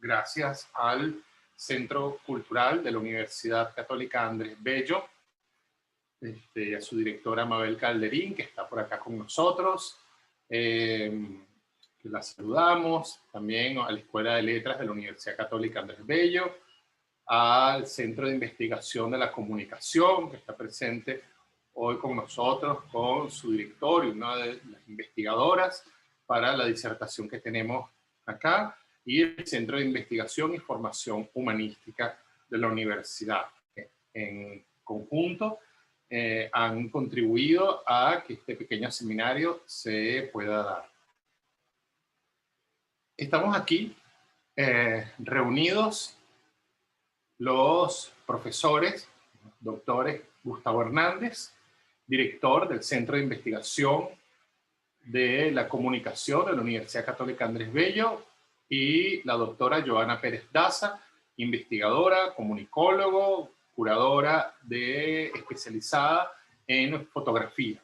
gracias al Centro Cultural de la Universidad Católica Andrés Bello, a su directora Mabel Calderín, que está por acá con nosotros, que la saludamos, también a la Escuela de Letras de la Universidad Católica Andrés Bello, al Centro de Investigación de la Comunicación, que está presente hoy con nosotros, con su director y una de las investigadoras para la disertación que tenemos acá, y el Centro de Investigación y Formación Humanística de la Universidad. En conjunto han contribuido a que este pequeño seminario se pueda dar. Estamos aquí reunidos los profesores, doctores Gustavo Hernández, director del Centro de Investigación de la Comunicación de la Universidad Católica Andrés Bello, y la doctora Joana Pérez Daza, investigadora, comunicólogo, curadora especializada en fotografía.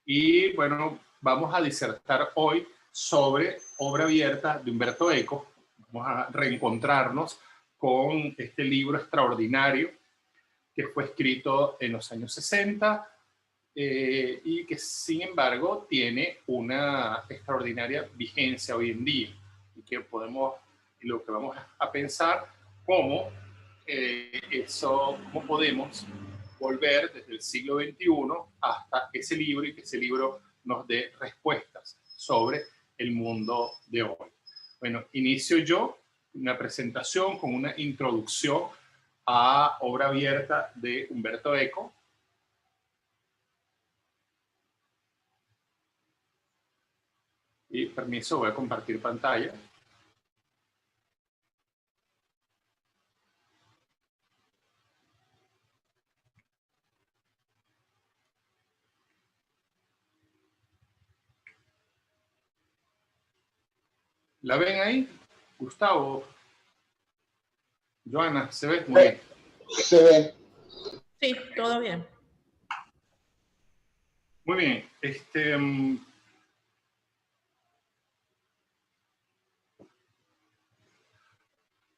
Y bueno, vamos a disertar hoy sobre Obra Abierta de Umberto Eco. Vamos a reencontrarnos con este libro extraordinario que fue escrito en los años 60 y que sin embargo tiene una extraordinaria vigencia hoy en día, y que lo que vamos a pensar cómo cómo podemos volver desde el siglo XXI hasta ese libro, y que ese libro nos dé respuestas sobre el mundo de hoy. Bueno, inicio yo una presentación con una introducción a Obra Abierta de Umberto Eco. Y permiso, voy a compartir pantalla. ¿La ven ahí? Gustavo, Joana, ¿se ve? Muy bien. Se ve. Sí, todo bien. Muy bien.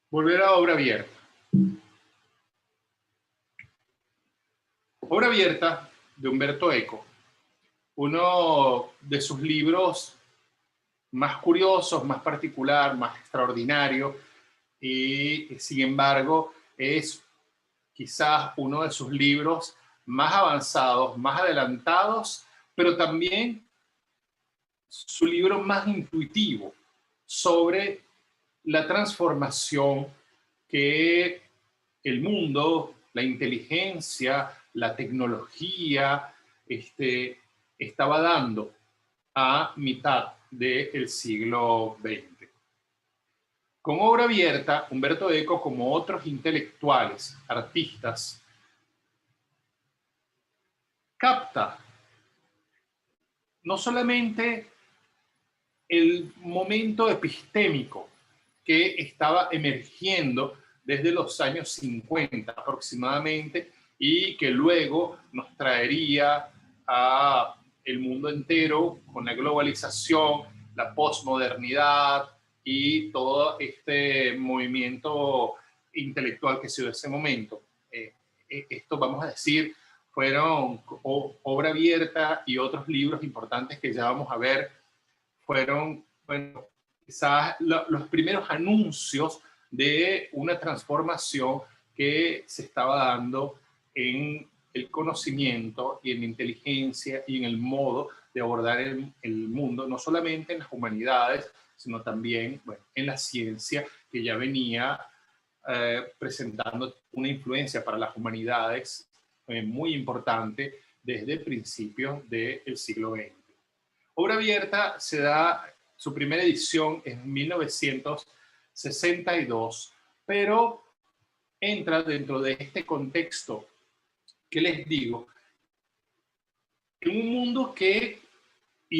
Volver a Obra Abierta. Obra Abierta de Umberto Eco, uno de sus libros más curiosos, más particular, más extraordinario, y sin embargo es quizás uno de sus libros más avanzados, más adelantados, pero también su libro más intuitivo sobre la transformación que el mundo, la inteligencia, la tecnología estaba dando a mitad del siglo XX. Con Obra Abierta, Umberto Eco, como otros intelectuales, artistas, capta no solamente el momento epistémico que estaba emergiendo desde los años 50 aproximadamente, y que luego nos traería a el mundo entero con la globalización, la posmodernidad y todo este movimiento intelectual que se dio en ese momento. Esto, vamos a decir, fueron Obra Abierta, y otros libros importantes que ya vamos a ver fueron, bueno, quizás los primeros anuncios de una transformación que se estaba dando en el conocimiento y en la inteligencia y en el modo de abordar el mundo, no solamente en las humanidades, sino también, bueno, en la ciencia, que ya venía presentando una influencia para las humanidades muy importante desde principios del siglo XX. Obra Abierta se da su primera edición en 1962, pero entra dentro de este contexto que les digo, en un mundo y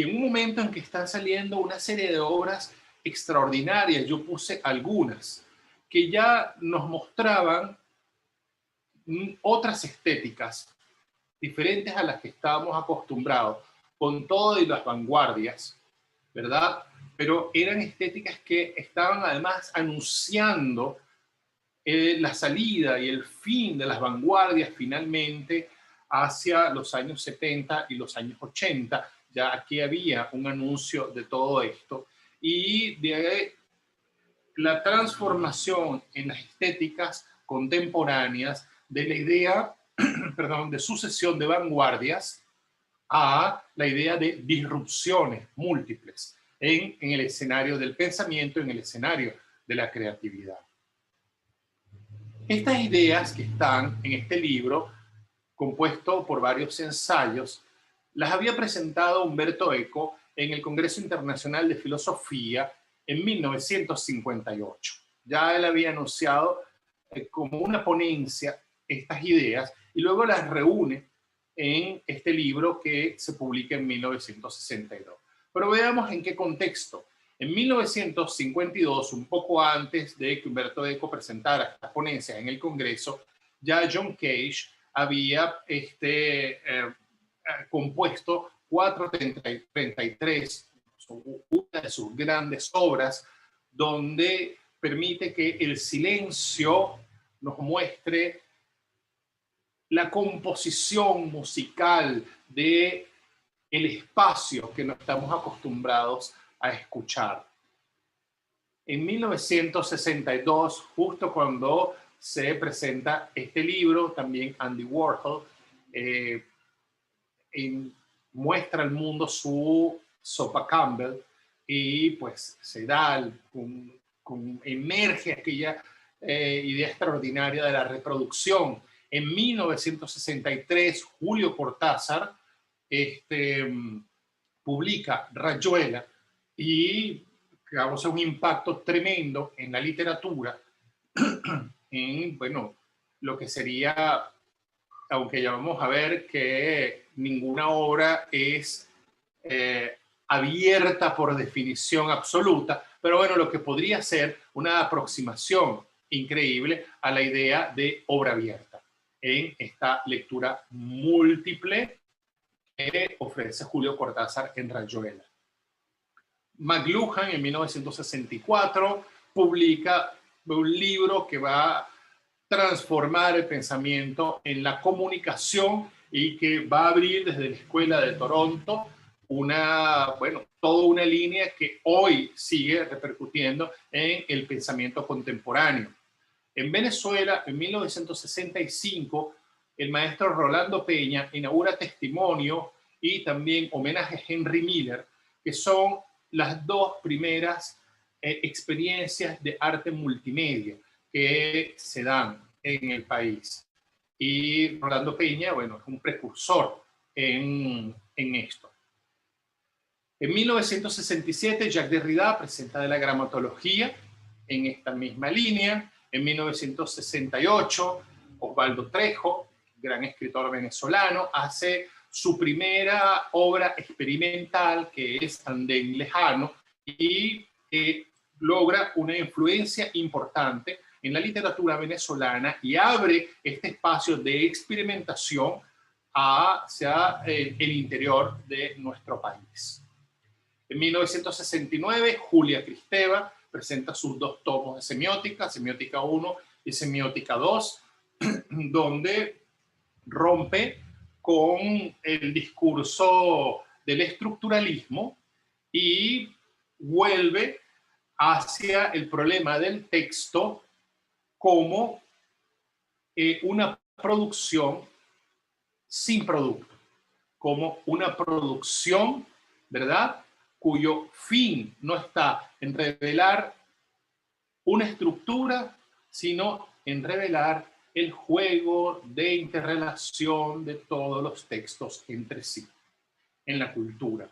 en un momento en que están saliendo una serie de obras extraordinarias. Yo puse algunas que ya nos mostraban otras estéticas diferentes a las que estábamos acostumbrados, con todo y las vanguardias, ¿verdad? pero eran estéticas que estaban además anunciando la salida y el fin de las vanguardias finalmente hacia los años 70 y los años 80. Ya aquí había un anuncio de todo esto. Y de la transformación en las estéticas contemporáneas de la idea, perdón, de sucesión de vanguardias a la idea de disrupciones múltiples en el escenario del pensamiento, en el escenario de la creatividad. Estas ideas que están en este libro, compuesto por varios ensayos, las había presentado Umberto Eco en el Congreso Internacional de Filosofía en 1958. Ya él había anunciado como una ponencia estas ideas y luego las reúne en este libro que se publica en 1962. Pero veamos en qué contexto. En 1952, un poco antes de que Umberto Eco presentara estas ponencias en el Congreso, ya John Cage había compuesto 433, una de sus grandes obras, donde permite que el silencio nos muestre la composición musical de el espacio que no estamos acostumbrados a escuchar. En 1962, justo cuando se presenta este libro, también Andy Warhol muestra al mundo su sopa Campbell y pues se da, emerge aquella idea extraordinaria de la reproducción. En 1963, Julio Cortázar publica Rayuela y causa un impacto tremendo en la literatura, en, bueno, lo que sería, aunque ya vamos a ver que ninguna obra es abierta por definición absoluta, pero bueno, lo que podría ser una aproximación increíble a la idea de obra abierta en esta lectura múltiple que ofrece Julio Cortázar en Rayuela. McLuhan en 1964 publica un libro que va a transformar el pensamiento en la comunicación y que va a abrir desde la Escuela de Toronto toda una línea que hoy sigue repercutiendo en el pensamiento contemporáneo. En Venezuela, en 1965, el maestro Rolando Peña inaugura Testimonio y también Homenaje a Henry Miller, que son las dos primeras experiencias de arte multimedia que se dan en el país. Y Rolando Peña, bueno, es un precursor en esto. En 1967, Jacques Derrida presenta De la gramatología en esta misma línea. En 1968, Osvaldo Trejo, gran escritor venezolano, hace su primera obra experimental, que es Andén Lejano, y logra una influencia importante en la literatura venezolana y abre este espacio de experimentación hacia el interior de nuestro país. En 1969, Julia Kristeva presenta sus dos tomos de semiótica, Semiótica 1 y Semiótica 2, donde rompe con el discurso del estructuralismo y vuelve hacia el problema del texto como una producción sin producto, como una producción, ¿verdad?, cuyo fin no está en revelar una estructura, sino en revelar el juego de interrelación de todos los textos entre sí en la cultura.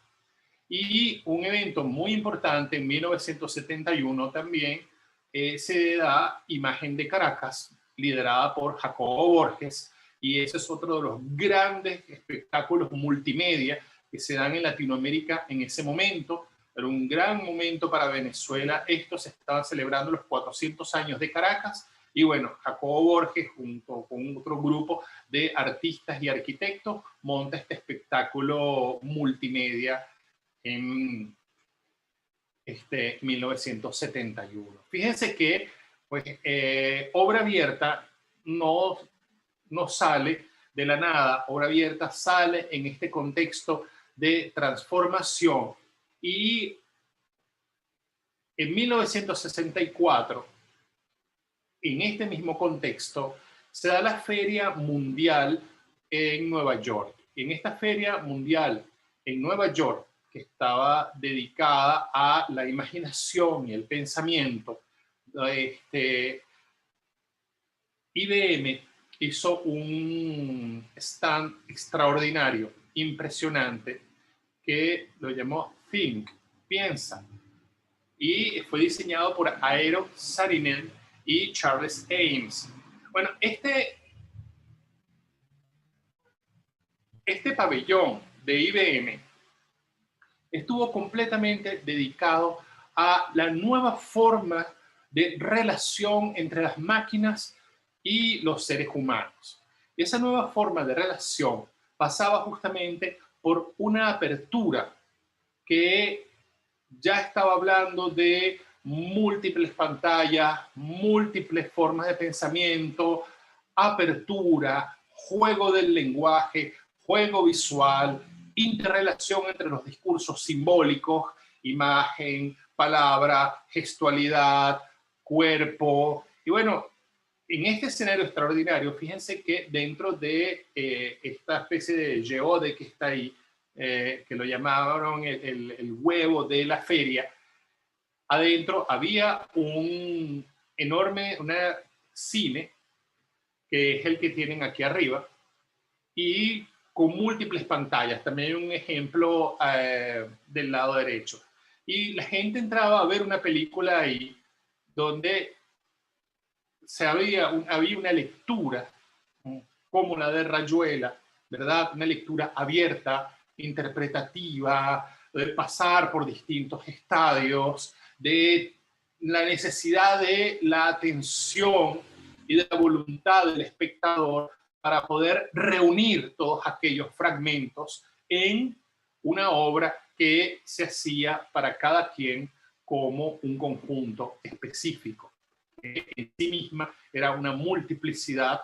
Y un evento muy importante en 1971 también se da Imagen de Caracas, liderada por Jacobo Borges, y ese es otro de los grandes espectáculos multimedia que se dan en Latinoamérica en ese momento. Era un gran momento para Venezuela. Esto se estaba celebrando los 400 años de Caracas y bueno, Jacobo Borges junto con otro grupo de artistas y arquitectos monta este espectáculo multimedia en 1971. Fíjense que pues, Obra Abierta no sale de la nada. Obra Abierta sale en este contexto de transformación y en 1964, en este mismo contexto, se da la Feria Mundial en Nueva York. En esta Feria Mundial en Nueva York, que estaba dedicada a la imaginación y el pensamiento, IBM hizo un stand extraordinario, impresionante, que lo llamó Think, piensa, y fue diseñado por Eero Saarinen y Charles Ames. Bueno, este pabellón de IBM estuvo completamente dedicado a la nueva forma de relación entre las máquinas y los seres humanos. Y esa nueva forma de relación pasaba justamente por una apertura que ya estaba hablando de múltiples pantallas, múltiples formas de pensamiento, apertura, juego del lenguaje, juego visual, interrelación entre los discursos simbólicos, imagen, palabra, gestualidad, cuerpo. Y bueno, en este escenario extraordinario, fíjense que dentro de esta especie de geode que está ahí, que lo llamaron el huevo de la feria, adentro había un enorme cine, que es el que tienen aquí arriba, y con múltiples pantallas. También hay un ejemplo del lado derecho. Y la gente entraba a ver una película ahí donde había una lectura como la de Rayuela, ¿verdad? Una lectura abierta, interpretativa, de pasar por distintos estadios, de la necesidad de la atención y de la voluntad del espectador para poder reunir todos aquellos fragmentos en una obra que se hacía para cada quien como un conjunto específico. En sí misma era una multiplicidad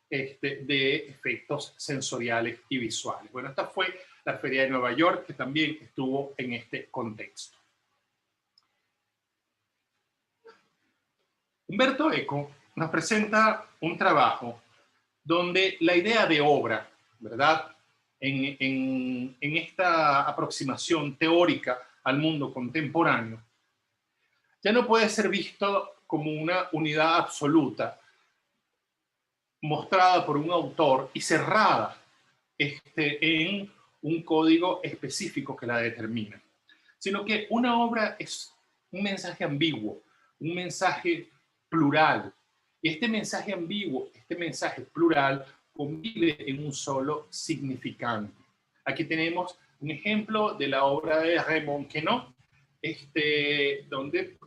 de efectos sensoriales y visuales. Bueno, esta fue la Feria de Nueva York, que también estuvo en este contexto. Umberto Eco nos presenta un trabajo donde la idea de obra, ¿verdad? En esta aproximación teórica al mundo contemporáneo, ya no puede ser visto como una unidad absoluta, mostrada por un autor y cerrada en un código específico que la determina, sino que una obra es un mensaje ambiguo, un mensaje plural. Y este mensaje ambiguo, este mensaje plural, convive en un solo significante. Aquí tenemos un ejemplo de la obra de Raymond Queneau, donde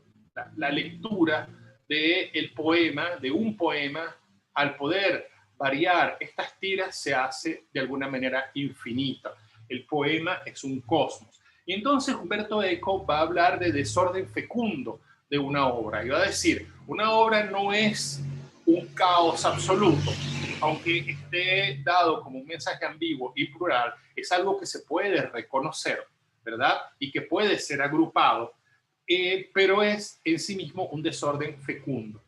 la lectura del poema, de un poema, al poder variar estas tiras, se hace de alguna manera infinita. El poema es un cosmos. Y entonces Umberto Eco va a hablar de desorden fecundo de una obra. Y va a decir, una obra no es un caos absoluto, aunque esté dado como un mensaje ambiguo y plural, es algo que se puede reconocer, ¿verdad? Y que puede ser agrupado, pero es en sí mismo un desorden fecundo.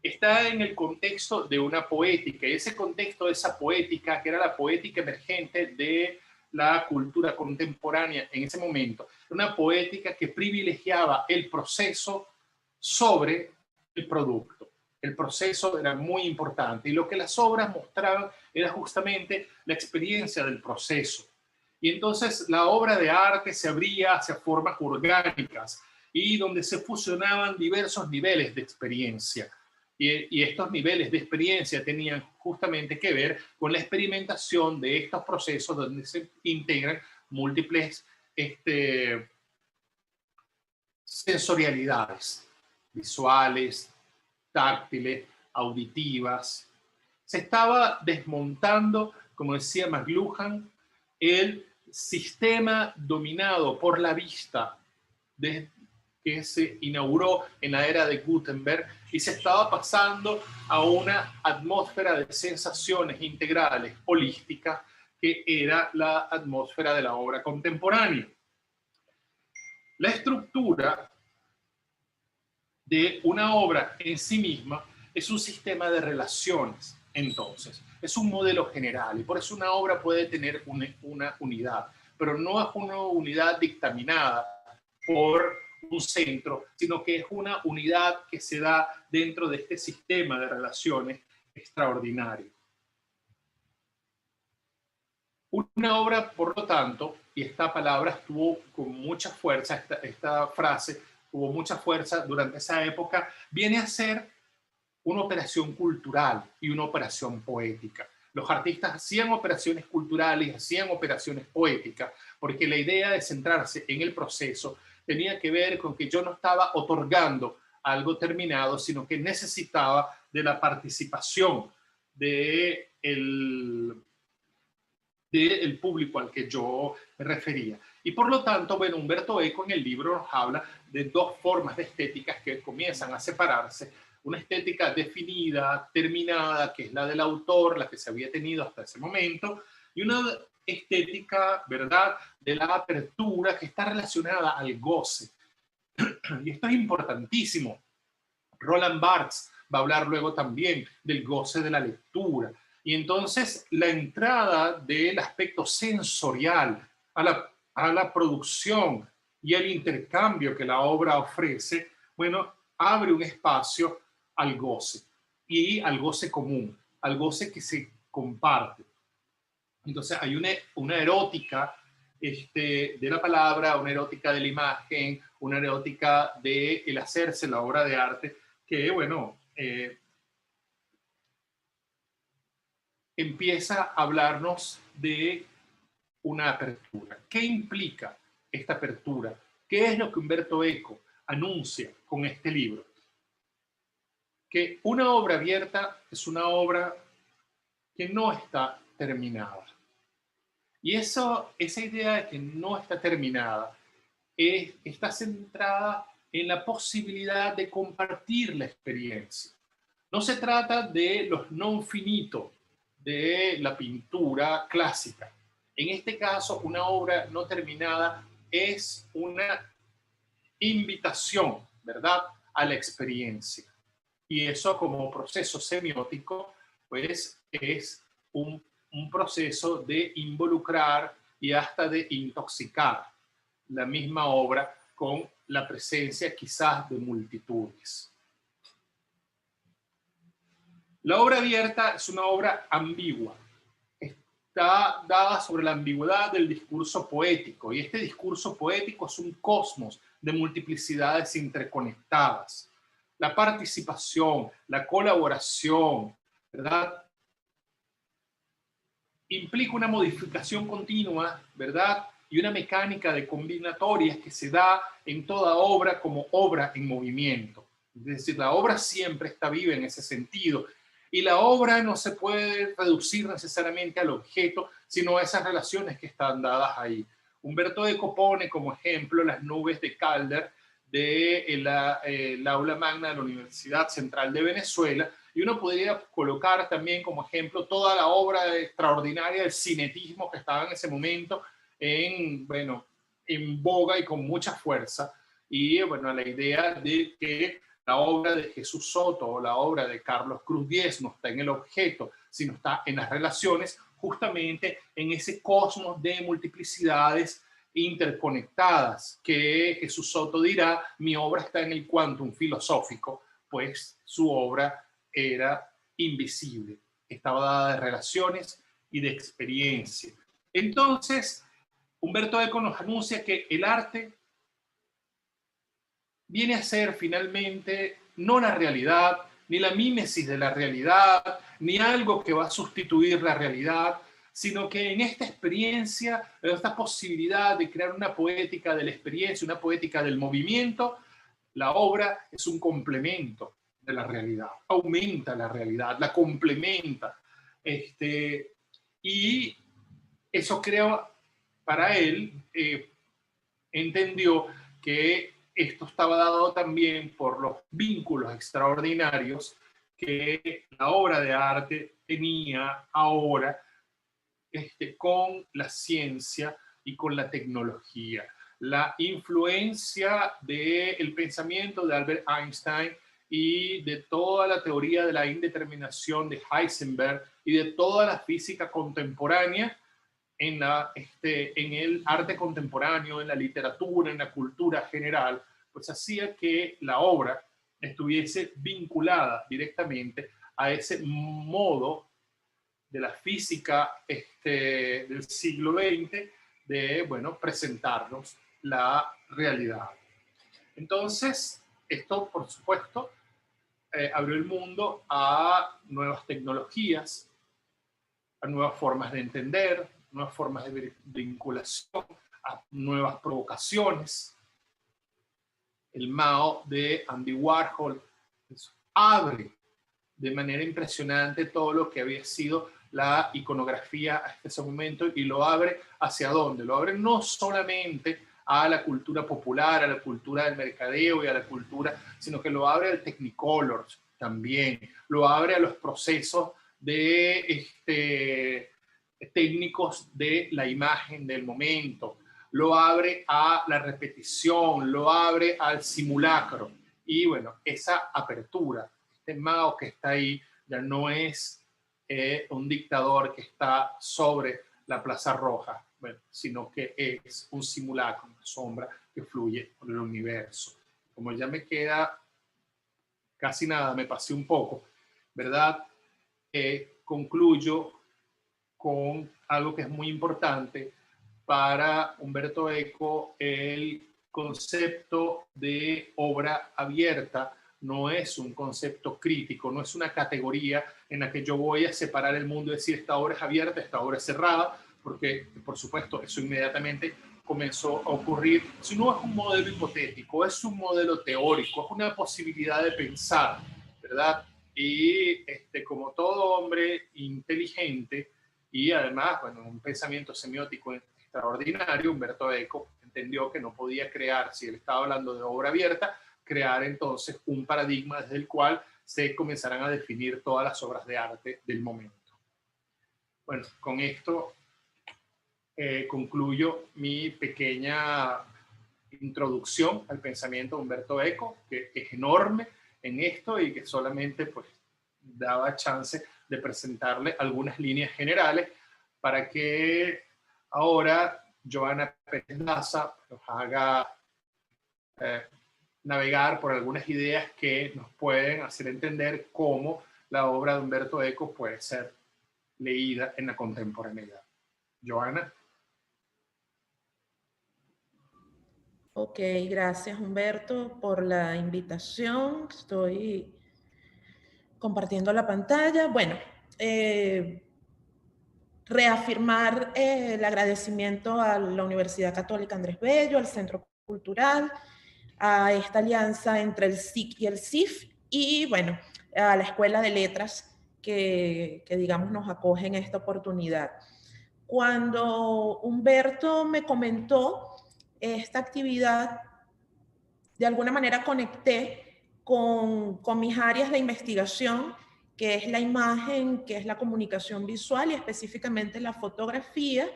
Está en el contexto de una poética, y ese contexto de esa poética, que era la poética emergente de la cultura contemporánea en ese momento, una poética que privilegiaba el proceso sobre el producto. El proceso era muy importante y lo que las obras mostraban era justamente la experiencia del proceso. Y entonces la obra de arte se abría hacia formas orgánicas y donde se fusionaban diversos niveles de experiencia. Y estos niveles de experiencia tenían justamente que ver con la experimentación de estos procesos donde se integran múltiples sensorialidades visuales, táctiles, auditivas. Se estaba desmontando, como decía McLuhan, el sistema dominado por la vista que se inauguró en la era de Gutenberg y se estaba pasando a una atmósfera de sensaciones integrales, holísticas, que era la atmósfera de la obra contemporánea. La estructura de una obra en sí misma es un sistema de relaciones, entonces, es un modelo general y por eso una obra puede tener una unidad, pero no es una unidad dictaminada por un centro, sino que es una unidad que se da dentro de este sistema de relaciones extraordinario. Una obra, por lo tanto, y esta palabra estuvo con mucha fuerza, esta frase tuvo mucha fuerza durante esa época, viene a ser una operación cultural y una operación poética. Los artistas hacían operaciones culturales, hacían operaciones poéticas, porque la idea de centrarse en el proceso tenía que ver con que yo no estaba otorgando algo terminado, sino que necesitaba de la participación del público al que yo me refería. Y por lo tanto, bueno, Umberto Eco en el libro nos habla de dos formas de estéticas que comienzan a separarse. Una estética definida, terminada, que es la del autor, la que se había tenido hasta ese momento, y una estética, ¿verdad?, de la apertura, que está relacionada al goce. Y esto es importantísimo. Roland Barthes va a hablar luego también del goce de la lectura. Y entonces la entrada del aspecto sensorial a la producción y el intercambio que la obra ofrece, bueno, abre un espacio al goce y al goce común, al goce que se comparte. Entonces hay una erótica de la palabra, una erótica de la imagen, una erótica del hacerse la obra de arte, que, bueno, empieza a hablarnos de una apertura. ¿Qué implica esta apertura? ¿Qué es lo que Umberto Eco anuncia con este libro? Que una obra abierta es una obra que no está terminada. Y esa idea de que no está terminada está centrada en la posibilidad de compartir la experiencia. No se trata de los non finito de la pintura clásica. En este caso, una obra no terminada es una invitación, ¿verdad?, a la experiencia. Y eso, como proceso semiótico, pues es un proceso de involucrar y hasta de intoxicar la misma obra con la presencia quizás de multitudes. La obra abierta es una obra ambigua. Está dada sobre la ambigüedad del discurso poético, y este discurso poético es un cosmos de multiplicidades interconectadas. La participación, la colaboración, ¿verdad?, implica una modificación continua, ¿verdad?, y una mecánica de combinatorias que se da en toda obra como obra en movimiento. Es decir, la obra siempre está viva en ese sentido. Y la obra no se puede reducir necesariamente al objeto, sino a esas relaciones que están dadas ahí. Humberto Eco pone como ejemplo las nubes de Calder del aula magna de la Universidad Central de Venezuela, y uno podría colocar también como ejemplo toda la obra extraordinaria del cinetismo que estaba en ese momento en boga y con mucha fuerza. Y bueno, la idea de que la obra de Jesús Soto o la obra de Carlos Cruz Diez no está en el objeto, sino está en las relaciones, justamente en ese cosmos de multiplicidades interconectadas, que Jesús Soto dirá: mi obra está en el quantum filosófico, pues su obra era invisible, estaba dada de relaciones y de experiencia. Entonces, Umberto Eco nos anuncia que el arte viene a ser finalmente no la realidad, ni la mímesis de la realidad, ni algo que va a sustituir la realidad, sino que en esta experiencia, en esta posibilidad de crear una poética de la experiencia, una poética del movimiento, la obra es un complemento de la realidad, aumenta la realidad, la complementa. Y eso crea, para él, entendió que esto estaba dado también por los vínculos extraordinarios que la obra de arte tenía ahora con la ciencia y con la tecnología. La influencia del pensamiento de Albert Einstein y de toda la teoría de la indeterminación de Heisenberg y de toda la física contemporánea en el arte contemporáneo, en la literatura, en la cultura general, pues hacía que la obra estuviese vinculada directamente a ese modo de la física del siglo XX de, bueno, presentarnos la realidad. Entonces, esto, por supuesto, abrió el mundo a nuevas tecnologías, a nuevas formas de entender, nuevas formas de vinculación, a nuevas provocaciones. El Mao de Andy Warhol abre de manera impresionante todo lo que había sido la iconografía hasta ese momento y lo abre hacia dónde. Lo abre no solamente a la cultura popular, a la cultura del mercadeo y a la cultura, sino que lo abre al Technicolor también, lo abre a los procesos de técnicos de la imagen del momento, lo abre a la repetición, lo abre al simulacro. Y bueno, esa apertura, este Mao que está ahí, ya no es un dictador que está sobre la Plaza Roja, bueno, sino que es un simulacro, una sombra que fluye por el universo. Como ya me queda casi nada, me pasé un poco, ¿verdad? Concluyo con algo que es muy importante para Umberto Eco. El concepto de obra abierta no es un concepto crítico, no es una categoría en la que yo voy a separar el mundo y decir esta obra es abierta, esta obra es cerrada, porque por supuesto eso inmediatamente comenzó a ocurrir. Si no es un modelo hipotético, es un modelo teórico, es una posibilidad de pensar, ¿verdad? Y como todo hombre inteligente y además, bueno, un pensamiento semiótico extraordinario, Umberto Eco entendió que no podía crear, si él estaba hablando de obra abierta, crear entonces un paradigma desde el cual se comenzarán a definir todas las obras de arte del momento. Bueno, con esto concluyo mi pequeña introducción al pensamiento de Umberto Eco, que es enorme en esto y que solamente pues daba chance de presentarle algunas líneas generales para que ahora Joana Pérez Daza nos haga navegar por algunas ideas que nos pueden hacer entender cómo la obra de Umberto Eco puede ser leída en la contemporaneidad. Joana. Ok, gracias Humberto por la invitación. Estoy compartiendo la pantalla. Bueno, reafirmar el agradecimiento a la Universidad Católica Andrés Bello, al Centro Cultural, a esta alianza entre el SIC y el CIF, y bueno, a la Escuela de Letras que digamos nos acoge en esta oportunidad. Cuando Humberto me comentó esta actividad, de alguna manera conecté con mis áreas de investigación, que es la imagen, que es la comunicación visual y específicamente la fotografía,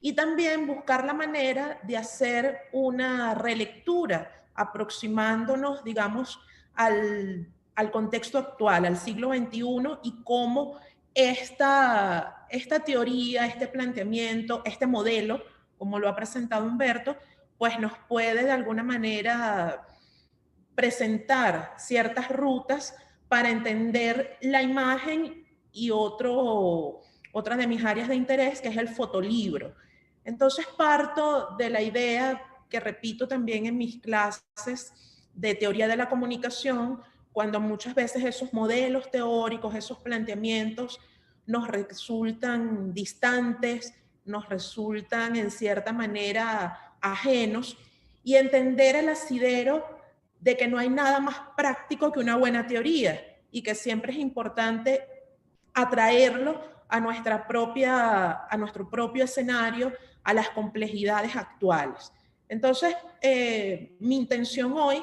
y también buscar la manera de hacer una relectura aproximándonos, digamos, al contexto actual, al siglo XXI, y cómo esta teoría, este planteamiento, este modelo, como lo ha presentado Humberto, pues nos puede de alguna manera presentar ciertas rutas para entender la imagen y otra de mis áreas de interés, que es el fotolibro. Entonces parto de la idea que repito también en mis clases de teoría de la comunicación, cuando muchas veces esos modelos teóricos, esos planteamientos nos resultan distantes, nos resultan en cierta manera ajenos, y entender el asidero de que no hay nada más práctico que una buena teoría y que siempre es importante atraerlo a nuestro propio escenario, a las complejidades actuales. Entonces, mi intención hoy,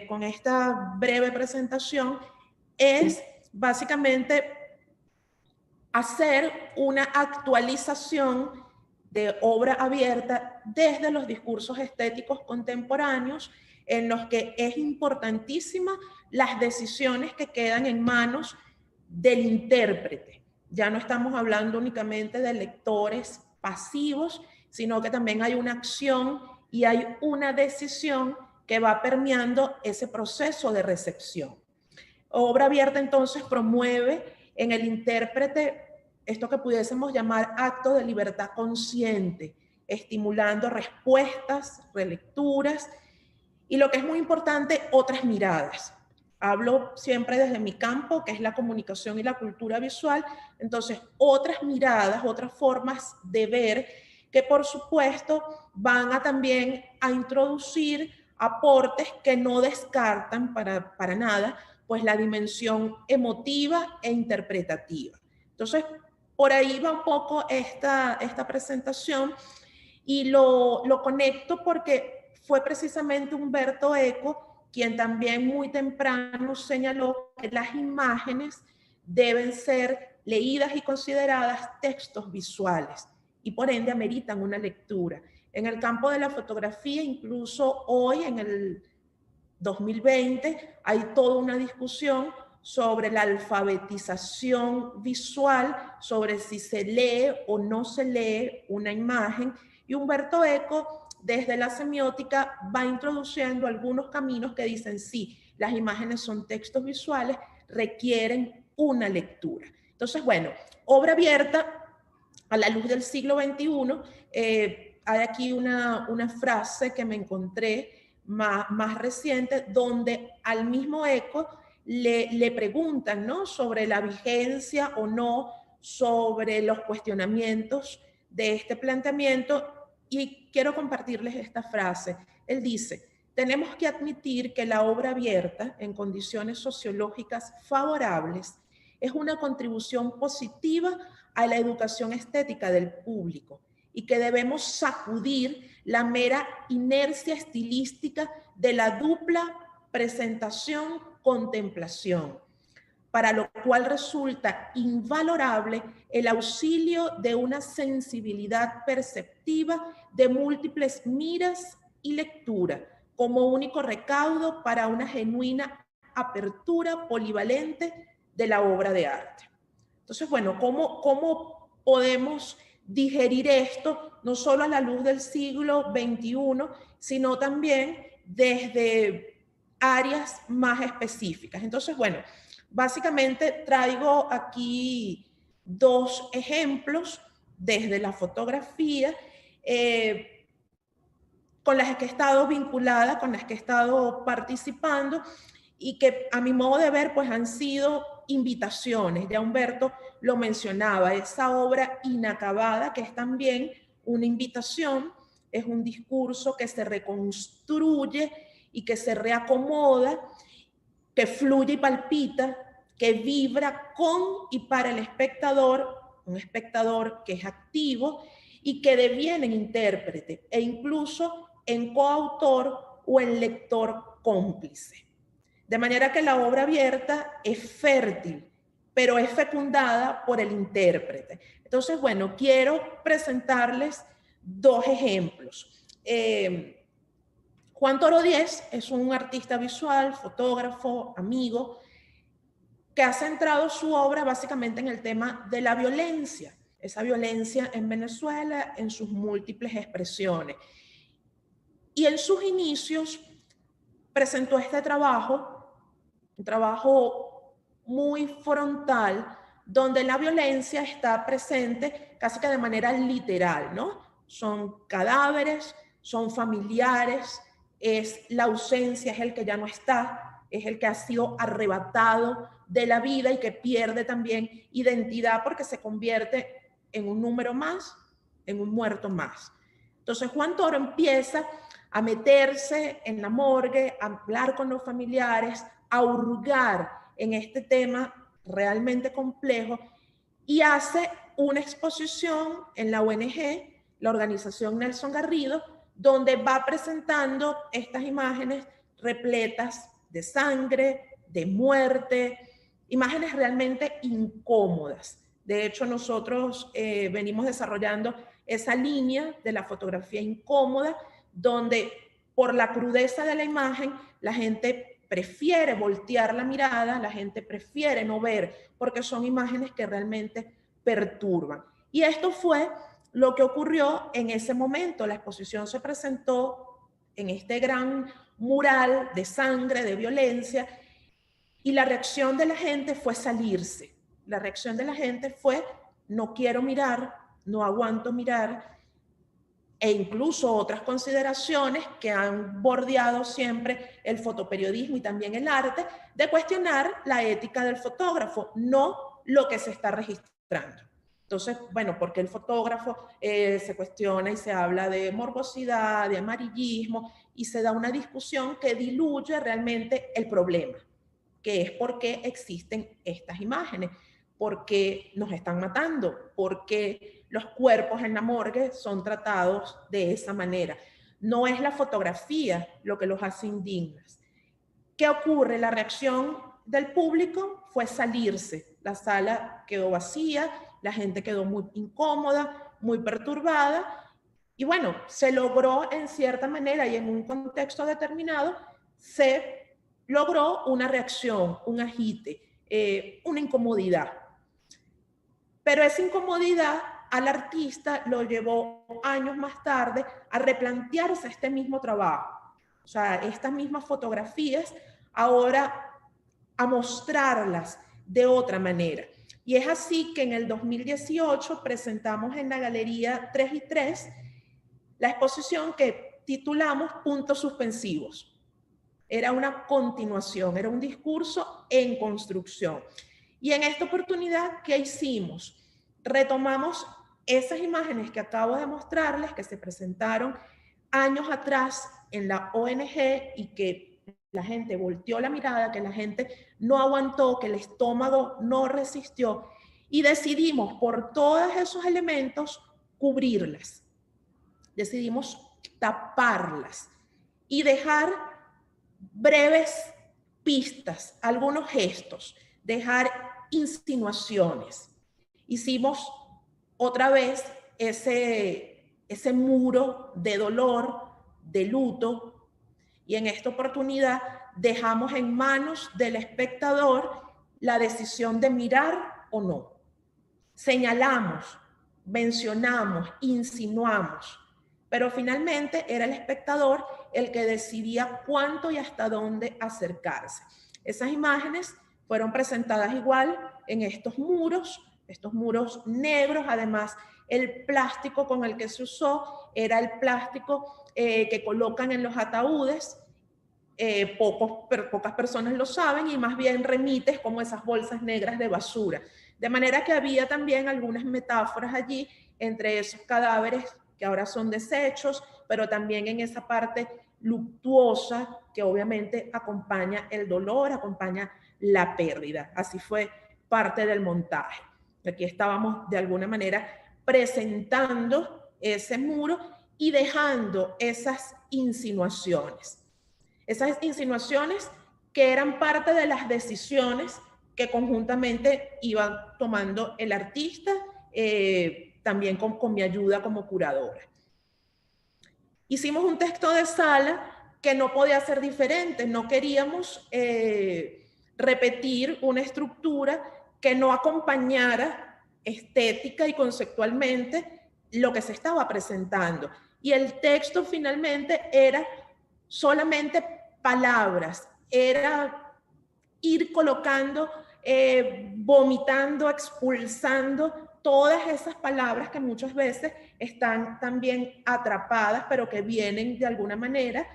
con esta breve presentación, es básicamente hacer una actualización de obra abierta desde los discursos estéticos contemporáneos, en los que es importantísima las decisiones que quedan en manos del intérprete. Ya no estamos hablando únicamente de lectores pasivos, sino que también hay una acción y hay una decisión que va permeando ese proceso de recepción. Obra abierta entonces promueve en el intérprete esto que pudiésemos llamar acto de libertad consciente, estimulando respuestas, relecturas y, lo que es muy importante, otras miradas. Hablo siempre desde mi campo, que es la comunicación y la cultura visual. Entonces, otras miradas, otras formas de ver que, por supuesto, van a también a introducir aportes que no descartan para nada, pues, la dimensión emotiva e interpretativa. Entonces, por ahí va un poco esta presentación, y lo conecto porque fue precisamente Umberto Eco quien también muy temprano señaló que las imágenes deben ser leídas y consideradas textos visuales y por ende ameritan una lectura. En el campo de la fotografía, incluso hoy en el 2020, hay toda una discusión sobre la alfabetización visual, sobre si se lee o no se lee una imagen, y Umberto Eco, desde la semiótica, va introduciendo algunos caminos que dicen sí, las imágenes son textos visuales, requieren una lectura. Entonces, bueno, obra abierta a la luz del siglo XXI. Hay aquí una frase que me encontré más reciente, donde al mismo Eco le preguntan, ¿no?, sobre la vigencia o no, sobre los cuestionamientos de este planteamiento, y quiero compartirles esta frase. Él dice: tenemos que admitir que la obra abierta en condiciones sociológicas favorables es una contribución positiva a la educación estética del público y que debemos sacudir la mera inercia estilística de la dupla presentación-contemplación, para lo cual resulta invalorable el auxilio de una sensibilidad perceptiva de múltiples miras y lectura, como único recaudo para una genuina apertura polivalente de la obra de arte. Entonces, bueno, ¿cómo podemos digerir esto, no solo a la luz del siglo XXI, sino también desde áreas más específicas? Entonces, bueno, básicamente traigo aquí dos ejemplos desde la fotografía, con las que he estado vinculada, con las que he estado participando, y que a mi modo de ver pues han sido invitaciones. Ya Humberto lo mencionaba, esa obra inacabada, que es también una invitación, es un discurso que se reconstruye y que se reacomoda, que fluye y palpita, que vibra con y para el espectador, un espectador que es activo y que deviene en intérprete e incluso en coautor o en lector cómplice. De manera que la obra abierta es fértil, pero es fecundada por el intérprete. Entonces, bueno, quiero presentarles dos ejemplos. Juan Toro Díez es un artista visual, fotógrafo, amigo, que ha centrado su obra básicamente en el tema de la violencia, esa violencia en Venezuela en sus múltiples expresiones. Y en sus inicios presentó este trabajo, un trabajo muy frontal, donde la violencia está presente casi que de manera literal, ¿no? Son cadáveres, son familiares, es la ausencia, es el que ya no está, es el que ha sido arrebatado de la vida y que pierde también identidad porque se convierte en un número más, en un muerto más. Entonces Juan Toro empieza a meterse en la morgue, a hablar con los familiares, a hurgar en este tema realmente complejo, y hace una exposición en la ONG, la organización Nelson Garrido, donde va presentando estas imágenes repletas de sangre, de muerte, imágenes realmente incómodas. De hecho, nosotros venimos desarrollando esa línea de la fotografía incómoda, donde por la crudeza de la imagen, la gente prefiere voltear la mirada, la gente prefiere no ver, porque son imágenes que realmente perturban. Y esto fue lo que ocurrió en ese momento. La exposición se presentó en este gran mural de sangre, de violencia, y la reacción de la gente fue salirse. La reacción de la gente fue: no quiero mirar, no aguanto mirar, e incluso otras consideraciones que han bordeado siempre el fotoperiodismo y también el arte, de cuestionar la ética del fotógrafo, no lo que se está registrando. Entonces, bueno, porque el fotógrafo se cuestiona y se habla de morbosidad, de amarillismo, y se da una discusión que diluye realmente el problema, que es por qué existen estas imágenes, por qué nos están matando, por qué los cuerpos en la morgue son tratados de esa manera. No es la fotografía lo que los hace indignas. ¿Qué ocurre? La reacción del público fue salirse. La sala quedó vacía, la gente quedó muy incómoda, muy perturbada, y bueno, se logró en cierta manera y en un contexto determinado, se logró una reacción, un agite, una incomodidad. Pero esa incomodidad al artista lo llevó años más tarde a replantearse este mismo trabajo. O sea, estas mismas fotografías, ahora a mostrarlas de otra manera. Y es así que en el 2018 presentamos en la Galería 3 y 3 la exposición que titulamos Puntos Suspensivos. Era una continuación, era un discurso en construcción. Y en esta oportunidad, ¿qué hicimos? Retomamos esas imágenes que acabo de mostrarles, que se presentaron años atrás en la ONG y que la gente volteó la mirada, que la gente no aguantó, que el estómago no resistió, y decidimos por todos esos elementos cubrirlas. Decidimos taparlas y dejar breves pistas, algunos gestos, dejar insinuaciones. Hicimos otra vez ese muro de dolor, de luto, y en esta oportunidad dejamos en manos del espectador la decisión de mirar o no. Señalamos, mencionamos, insinuamos, pero finalmente era el espectador el que decidía cuánto y hasta dónde acercarse. Esas imágenes fueron presentadas igual en estos muros negros. Además, el plástico con el que se usó era el plástico que colocan en los ataúdes. Pocas personas lo saben, y más bien remites como esas bolsas negras de basura. De manera que había también algunas metáforas allí entre esos cadáveres que ahora son desechos, pero también en esa parte luctuosa que obviamente acompaña el dolor, acompaña la pérdida. Así fue parte del montaje. Aquí estábamos de alguna manera presentando ese muro y dejando esas insinuaciones. Esas insinuaciones que eran parte de las decisiones que conjuntamente iba tomando el artista, también con mi ayuda como curadora. Hicimos un texto de sala que no podía ser diferente. No queríamos repetir una estructura que no acompañara estética y conceptualmente lo que se estaba presentando. Y el texto finalmente era solamente palabras, era ir colocando, vomitando, expulsando todas esas palabras que muchas veces están también atrapadas, pero que vienen de alguna manera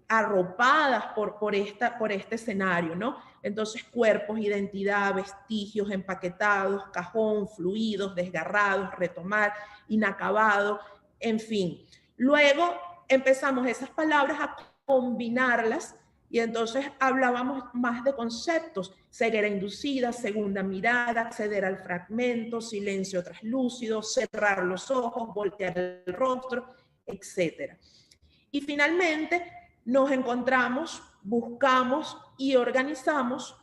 arropadas por este escenario, ¿no? Entonces, cuerpos, identidad, vestigios, empaquetados, cajón, fluidos, desgarrados, retomar, inacabado, en fin. Luego empezamos esas palabras a combinarlas y entonces hablábamos más de conceptos: ceguera inducida, segunda mirada, acceder al fragmento, silencio traslúcido, cerrar los ojos, voltear el rostro, etc. Y finalmente nos encontramos, buscamos y organizamos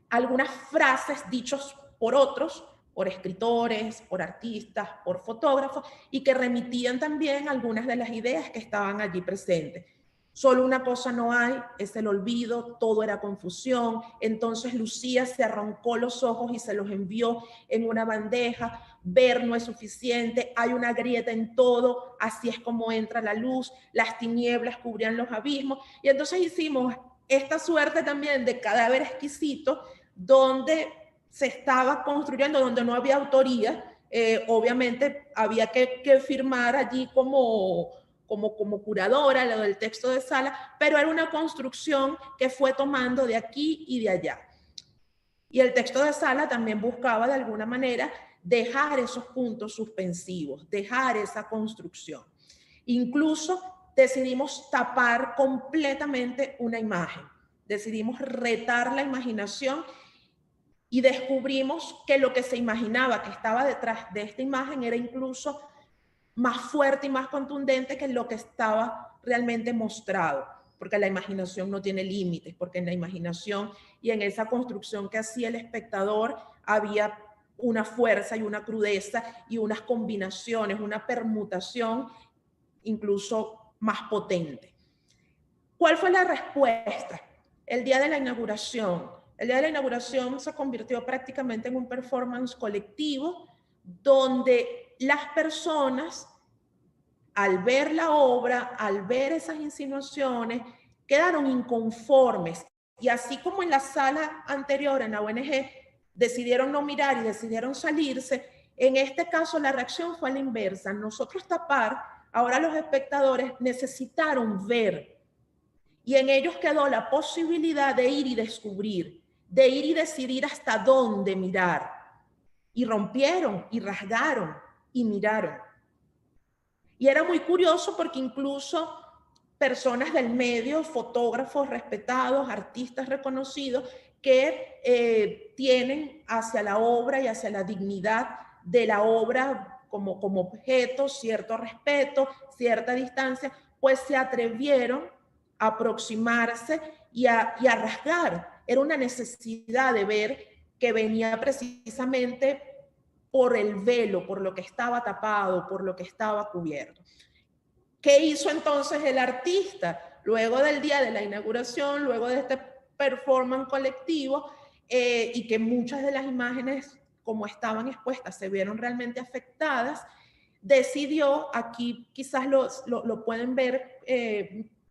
algunas frases dichas por otros, por escritores, por artistas, por fotógrafos, y que remitían también algunas de las ideas que estaban allí presentes. Solo una cosa no hay, es el olvido, todo era confusión. Entonces Lucía se arrancó los ojos y se los envió en una bandeja. Ver no es suficiente, hay una grieta en todo, así es como entra la luz, las tinieblas cubrían los abismos. Y entonces hicimos esta suerte también de cadáver exquisito, donde se estaba construyendo, donde no había autoría. Obviamente había que firmar allí como curadora lo del texto de sala, pero era una construcción que fue tomando de aquí y de allá. Y el texto de sala también buscaba de alguna manera dejar esos puntos suspensivos, dejar esa construcción. Incluso decidimos tapar completamente una imagen, decidimos retar la imaginación y descubrimos que lo que se imaginaba que estaba detrás de esta imagen era incluso más fuerte y más contundente que lo que estaba realmente mostrado, porque la imaginación no tiene límites, porque en la imaginación y en esa construcción que hacía el espectador había una fuerza y una crudeza y unas combinaciones, una permutación incluso más potente. ¿Cuál fue la respuesta? El día de la inauguración. El día de la inauguración se convirtió prácticamente en un performance colectivo donde las personas, al ver la obra, al ver esas insinuaciones, quedaron inconformes. Y así como en la sala anterior, en la ONG, decidieron no mirar y decidieron salirse, en este caso la reacción fue a la inversa. Nosotros tapar, ahora los espectadores necesitaron ver. Y en ellos quedó la posibilidad de ir y descubrir, de ir y decidir hasta dónde mirar. Y rompieron, y rasgaron, y miraron. Y era muy curioso porque incluso personas del medio, fotógrafos respetados, artistas reconocidos, que tienen hacia la obra y hacia la dignidad de la obra como objeto cierto respeto, cierta distancia, pues se atrevieron a aproximarse y a rasgar. Era una necesidad de ver que venía precisamente por el velo, por lo que estaba tapado, por lo que estaba cubierto. ¿Qué hizo entonces el artista? Luego del día de la inauguración, luego de este performance colectivo, y que muchas de las imágenes, como estaban expuestas, se vieron realmente afectadas, decidió, aquí quizás lo pueden ver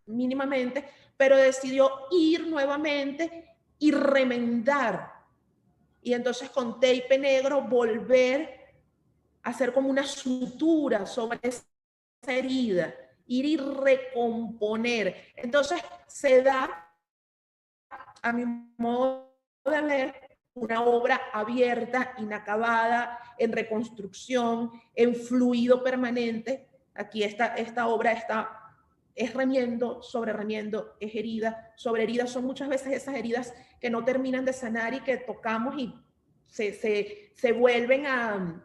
mínimamente, pero decidió ir nuevamente y remendar. Y entonces con tape negro volver a hacer como una sutura sobre esa herida, ir y recomponer. Entonces se da, a mi modo de ver, una obra abierta, inacabada, en reconstrucción, en fluido permanente. Aquí esta obra es remiendo, es herida, sobre heridas. Son muchas veces esas heridas que no terminan de sanar y que tocamos y se vuelven a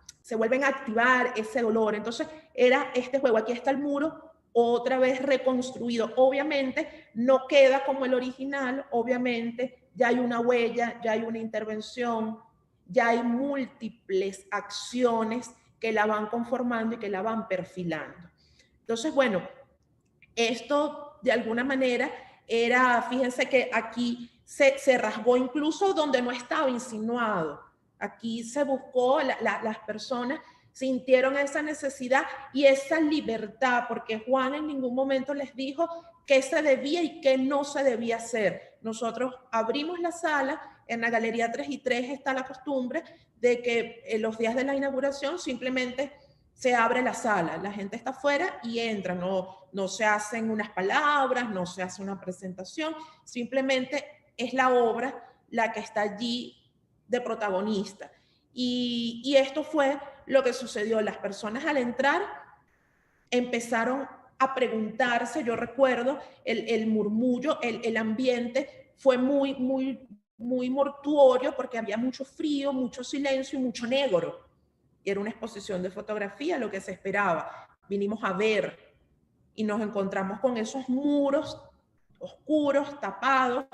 activar ese dolor. Entonces era este juego. Aquí está el muro otra vez reconstruido. Obviamente no queda como el original, obviamente ya hay una huella, ya hay una intervención, ya hay múltiples acciones que la van conformando y que la van perfilando. Entonces, bueno, esto de alguna manera era, fíjense que aquí se rasgó incluso donde no estaba insinuado. Aquí se buscó, las personas sintieron esa necesidad y esa libertad, porque Juan en ningún momento les dijo qué se debía y qué no se debía hacer. Nosotros abrimos la sala, en la Galería 3 y 3 está la costumbre de que en los días de la inauguración simplemente se abre la sala, la gente está afuera y entra, no se hacen unas palabras, no se hace una presentación, simplemente es la obra la que está allí de protagonista. Y esto fue lo que sucedió. Las personas al entrar empezaron a preguntarse, yo recuerdo el murmullo, el ambiente fue muy mortuorio porque había mucho frío, mucho silencio y mucho negro. Era una exposición de fotografía, lo que se esperaba. Vinimos a ver, y nos encontramos con esos muros oscuros, tapados,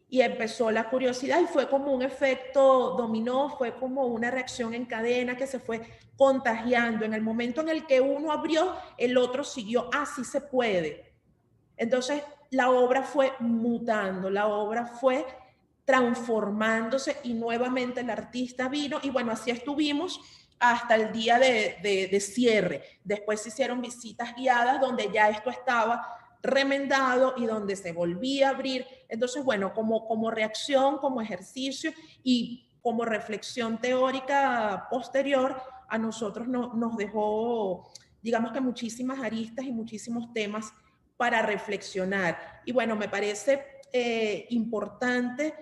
y empezó la curiosidad y fue como un efecto dominó, fue como una reacción en cadena que se fue contagiando. En el momento en el que uno abrió, el otro siguió, sí se puede. Entonces la obra fue mutando, la obra fue transformándose y nuevamente el artista vino y bueno, así estuvimos hasta el día de cierre. Después se hicieron visitas guiadas donde ya esto estaba remendado y donde se volvía a abrir. Entonces, bueno, como reacción, como ejercicio y como reflexión teórica posterior, a nosotros nos dejó, digamos que muchísimas aristas y muchísimos temas para reflexionar. Y bueno, me parece importante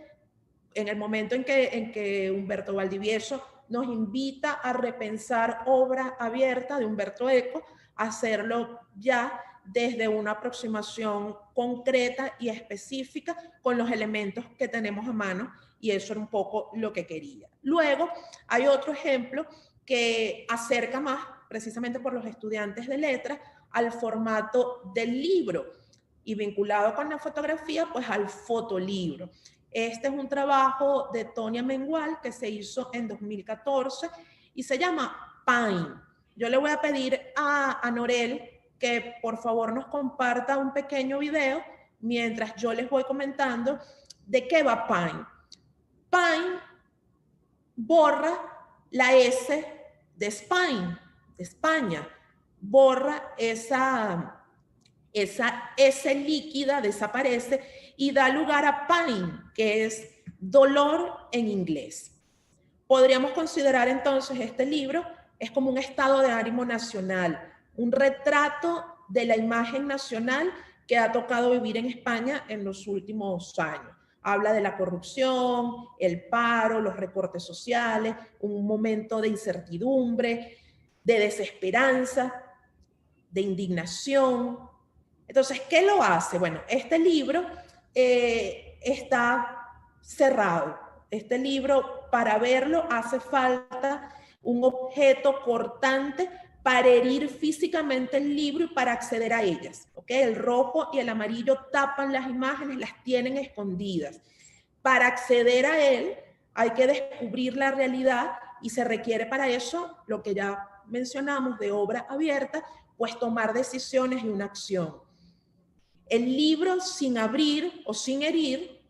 en el momento en que Humberto Valdivieso nos invita a repensar obra abierta de Humberto Eco, hacerlo ya desde una aproximación concreta y específica con los elementos que tenemos a mano, y eso era un poco lo que quería. Luego, hay otro ejemplo que acerca más, precisamente por los estudiantes de letras, al formato del libro y vinculado con la fotografía, pues al fotolibro. Este es un trabajo de Tonia Mengual que se hizo en 2014 y se llama Pine. Yo le voy a pedir a Norel que por favor nos comparta un pequeño video mientras yo les voy comentando de qué va Pine. Pine borra la S de Spain, de España, borra esa S líquida, desaparece y da lugar a pain, que es dolor en inglés. Podríamos considerar entonces este libro es como un estado de ánimo nacional, un retrato de la imagen nacional que ha tocado vivir en España en los últimos años. Habla de la corrupción, el paro, los recortes sociales, un momento de incertidumbre, de desesperanza, de indignación. Entonces, ¿qué lo hace? Bueno, este libro está cerrado. Este libro, para verlo, hace falta un objeto cortante para herir físicamente el libro y para acceder a ellas. ¿Okay? El rojo y el amarillo tapan las imágenes, las tienen escondidas. Para acceder a él hay que descubrir la realidad y se requiere para eso lo que ya mencionamos de obra abierta, pues tomar decisiones y una acción. El libro sin abrir o sin herir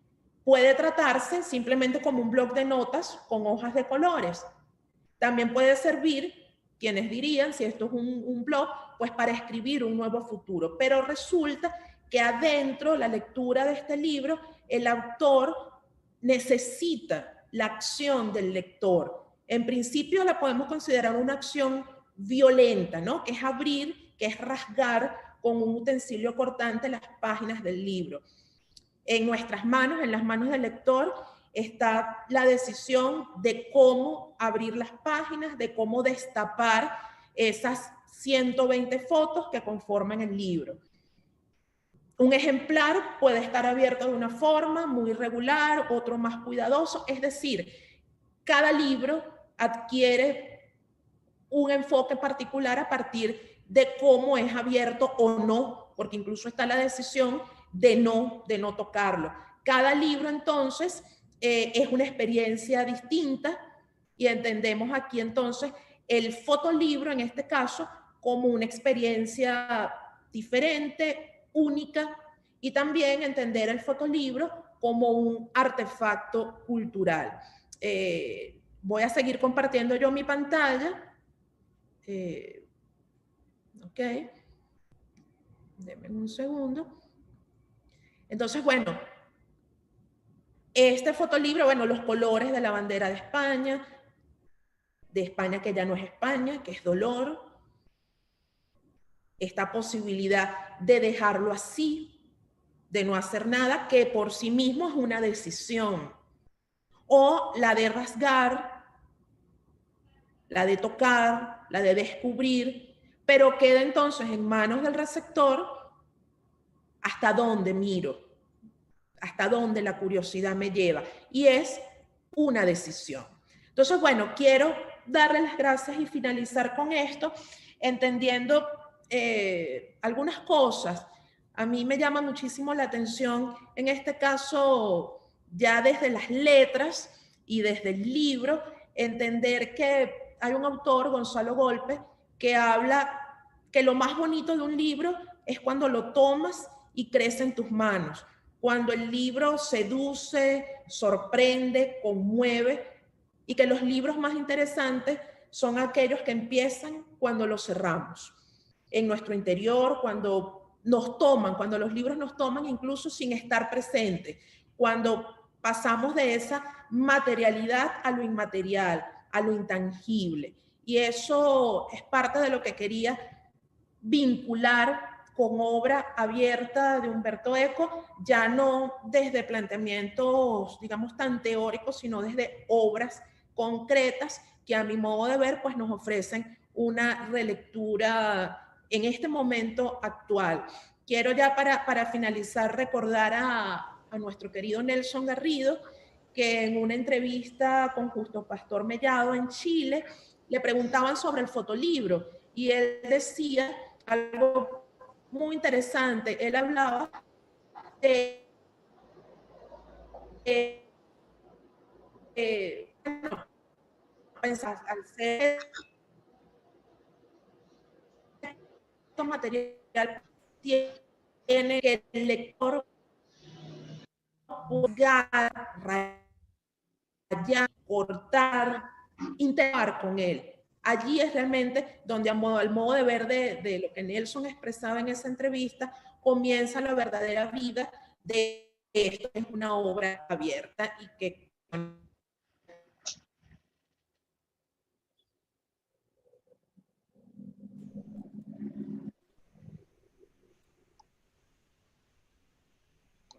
puede tratarse simplemente como un bloc de notas con hojas de colores. También puede servir, quienes dirían, si esto es un blog, pues para escribir un nuevo futuro. Pero resulta que adentro, la lectura de este libro, el autor necesita la acción del lector. En principio la podemos considerar una acción violenta, ¿no? Que es abrir, que es rasgar con un utensilio cortante las páginas del libro. En nuestras manos, en las manos del lector, está la decisión de cómo abrir las páginas, de cómo destapar esas 120 fotos que conforman el libro. Un ejemplar puede estar abierto de una forma muy regular, otro más cuidadoso, es decir, cada libro adquiere un enfoque particular a partir de cómo es abierto o no, porque incluso está la decisión de no tocarlo. Cada libro entonces es una experiencia distinta y entendemos aquí entonces el fotolibro en este caso como una experiencia diferente, única, y también entender el fotolibro como un artefacto cultural. Voy a seguir compartiendo yo mi pantalla. Ok. Denme un segundo. Entonces, bueno, este fotolibro, bueno, los colores de la bandera de España que ya no es España, que es dolor. Esta posibilidad de dejarlo así, de no hacer nada, que por sí mismo es una decisión. O la de rasgar, la de tocar, la de descubrir, pero queda entonces en manos del receptor hasta dónde miro, hasta dónde la curiosidad me lleva. Y es una decisión. Entonces, bueno, quiero darles las gracias y finalizar con esto, entendiendo algunas cosas. A mí me llama muchísimo la atención, en este caso, ya desde las letras y desde el libro, entender que hay un autor, Gonzalo Golpe, que habla que lo más bonito de un libro es cuando lo tomas y crece en tus manos, cuando el libro seduce, sorprende, conmueve, y que los libros más interesantes son aquellos que empiezan cuando los cerramos en nuestro interior, cuando nos toman, cuando los libros nos toman incluso sin estar presentes, cuando pasamos de esa materialidad a lo inmaterial, a lo intangible. Y eso es parte de lo que quería vincular con obra abierta de Humberto Eco, ya no desde planteamientos, digamos, tan teóricos, sino desde obras concretas que a mi modo de ver, pues nos ofrecen una relectura en este momento actual. Quiero ya para finalizar recordar a nuestro querido Nelson Garrido, que en una entrevista con Justo Pastor Mellado en Chile, le preguntaban sobre el fotolibro y él decía algo muy interesante. Él hablaba de pensar al ser material tiene que el lector pulgar, rayar, cortar, interactuar con él. Allí es realmente donde al modo de ver de lo que Nelson expresaba en esa entrevista, comienza la verdadera vida de esto, es una obra abierta y que... No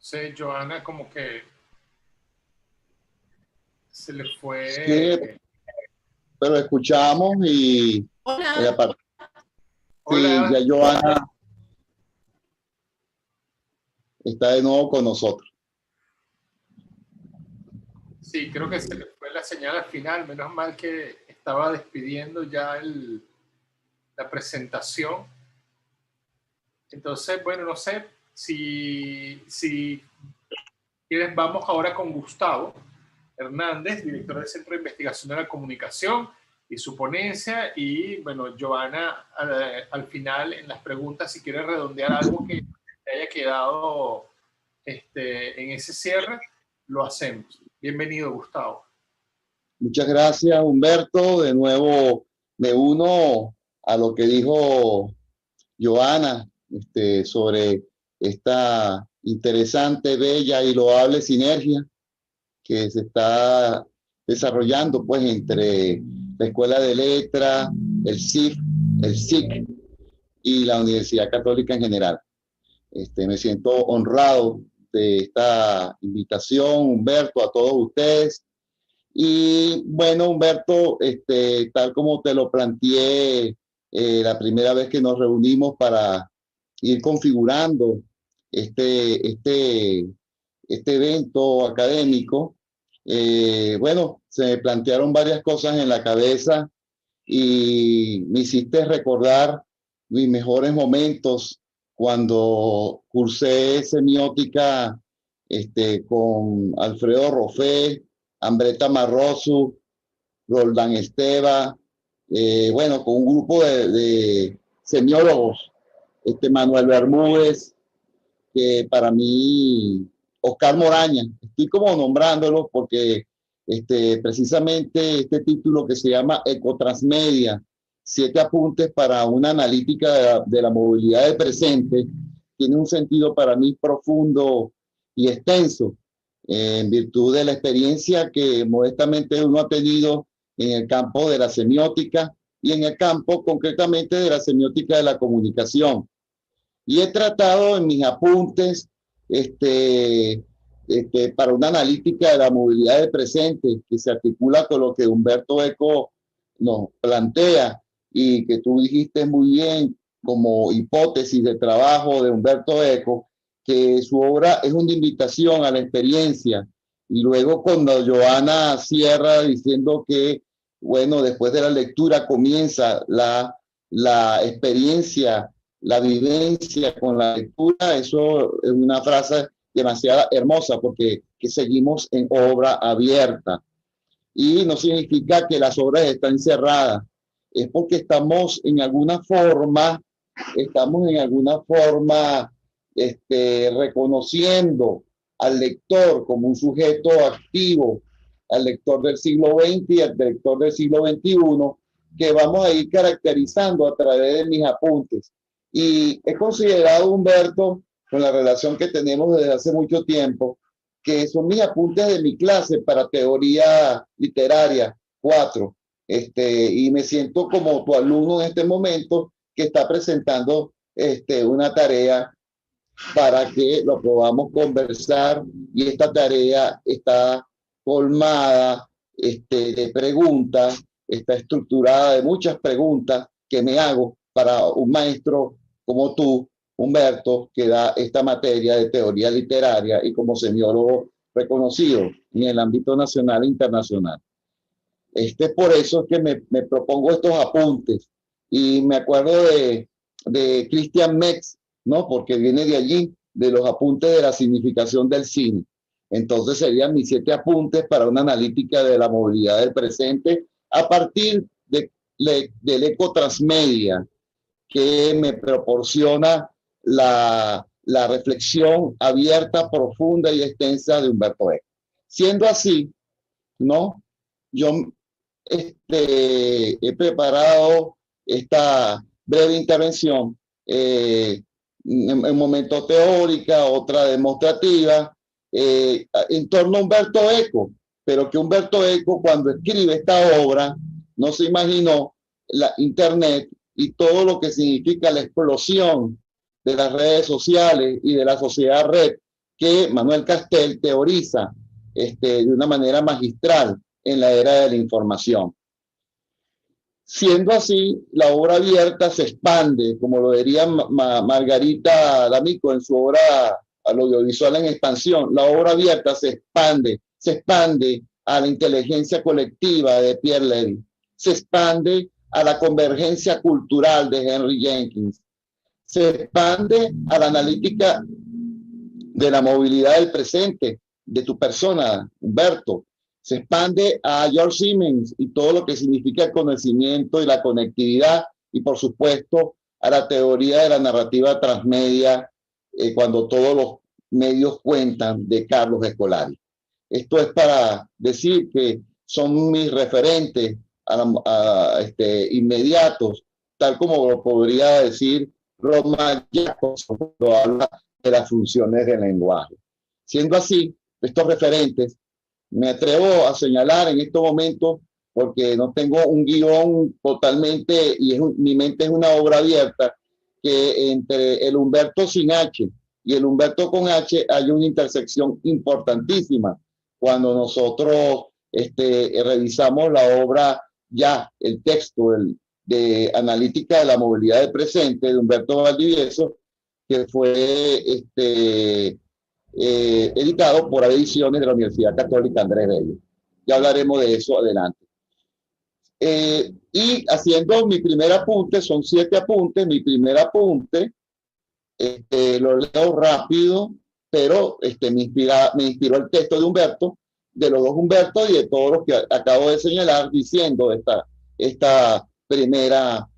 sé, Joana, como que se le fue... Sí, pero escuchamos y... Hola. Sí, ya Joana está de nuevo con nosotros. Sí, creo que se le fue la señal al final. Menos mal que estaba despidiendo ya la presentación. Entonces, bueno, no sé si quieres, vamos ahora con Gustavo Hernández, director del Centro de Investigación de la Comunicación, y su ponencia. Y bueno, Joana, al final, en las preguntas, si quieres redondear algo que te haya quedado en ese cierre, lo hacemos. Bienvenido, Gustavo. Muchas gracias, Humberto. De nuevo me uno a lo que dijo Joana sobre esta interesante, bella y loable sinergia que se está desarrollando pues entre la Escuela de Letras, el CIF, el SIC y la Universidad Católica en general. Me siento honrado de esta invitación, Humberto, a todos ustedes. Y bueno, Humberto, tal como te lo planteé la primera vez que nos reunimos para ir configurando este evento académico, bueno, se me plantearon varias cosas en la cabeza y me hiciste recordar mis mejores momentos cuando cursé semiótica con Alfredo Roffé, Ambreta Marrosu, Roldán Esteva, bueno, con un grupo de semiólogos, Manuel Bermúdez, que para mí, Oscar Moraña, estoy como nombrándolo porque precisamente este título que se llama Ecotransmedia, 7 apuntes para una analítica de la movilidad del presente, tiene un sentido para mí profundo y extenso, en virtud de la experiencia que modestamente uno ha tenido en el campo de la semiótica y en el campo concretamente de la semiótica de la comunicación. Y he tratado en mis apuntes para una analítica de la movilidad del presente que se articula con lo que Humberto Eco nos plantea y que tú dijiste muy bien como hipótesis de trabajo de Humberto Eco, que su obra es una invitación a la experiencia. Y luego cuando Joana cierra diciendo que, bueno, después de la lectura comienza la experiencia la vivencia con la lectura, eso es una frase demasiado hermosa porque que seguimos en obra abierta. Y no significa que las obras están cerradas, es porque estamos en alguna forma reconociendo al lector como un sujeto activo, al lector del siglo XX y al lector del siglo XXI, que vamos a ir caracterizando a través de mis apuntes. Y he considerado, Humberto, con la relación que tenemos desde hace mucho tiempo, que son mis apuntes de mi clase para teoría literaria 4. Y me siento como tu alumno en este momento que está presentando una tarea para que lo podamos conversar, y esta tarea está colmada de preguntas, está estructurada de muchas preguntas que me hago para un maestro como tú, Humberto, que da esta materia de teoría literaria y como semiólogo reconocido en el ámbito nacional e internacional. Por eso es que me propongo estos apuntes, y me acuerdo de Christian Metz, ¿no? Porque viene de allí, de los apuntes de la significación del cine. Entonces serían mis 7 apuntes para una analítica de la movilidad del presente a partir del eco transmedia que me proporciona la reflexión abierta, profunda y extensa de Humberto Eco. Siendo así, ¿no? Yo he preparado esta breve intervención en un momento teórica, otra demostrativa, en torno a Humberto Eco, pero que Humberto Eco, cuando escribe esta obra, no se imaginó la Internet y todo lo que significa la explosión de las redes sociales y de la sociedad red que Manuel Castel teoriza de una manera magistral en la era de la información. Siendo así, la obra abierta se expande, como lo diría Margarita D'Amico en su obra Al audiovisual en expansión. La obra abierta se expande a la inteligencia colectiva de Pierre Levy, se expande a la convergencia cultural de Henry Jenkins, se expande a la analítica de la movilidad del presente de tu persona, Humberto, se expande a George Siemens y todo lo que significa el conocimiento y la conectividad, y por supuesto a la teoría de la narrativa transmedia, cuando todos los medios cuentan, de Carlos Escolari. Esto es para decir que son mis referentes inmediatos, tal como lo podría decir Roman Jacobson cuando habla de las funciones del lenguaje. Siendo así, estos referentes me atrevo a señalar en estos momentos, porque no tengo un guión totalmente, y mi mente es una obra abierta, que entre el Humberto sin H y el Humberto con H hay una intersección importantísima. Cuando nosotros revisamos la obra, ya el texto de Analítica de la Movilidad del Presente de Humberto Valdivieso, que fue editado por Ediciones de la Universidad Católica Andrés Bello. Ya hablaremos de eso adelante. Y haciendo mi primer apunte, son 7 apuntes. Mi primer apunte, lo leo rápido, pero me inspiró el texto de Humberto, de los dos Humbertos y de todos los que acabo de señalar, diciendo esta primera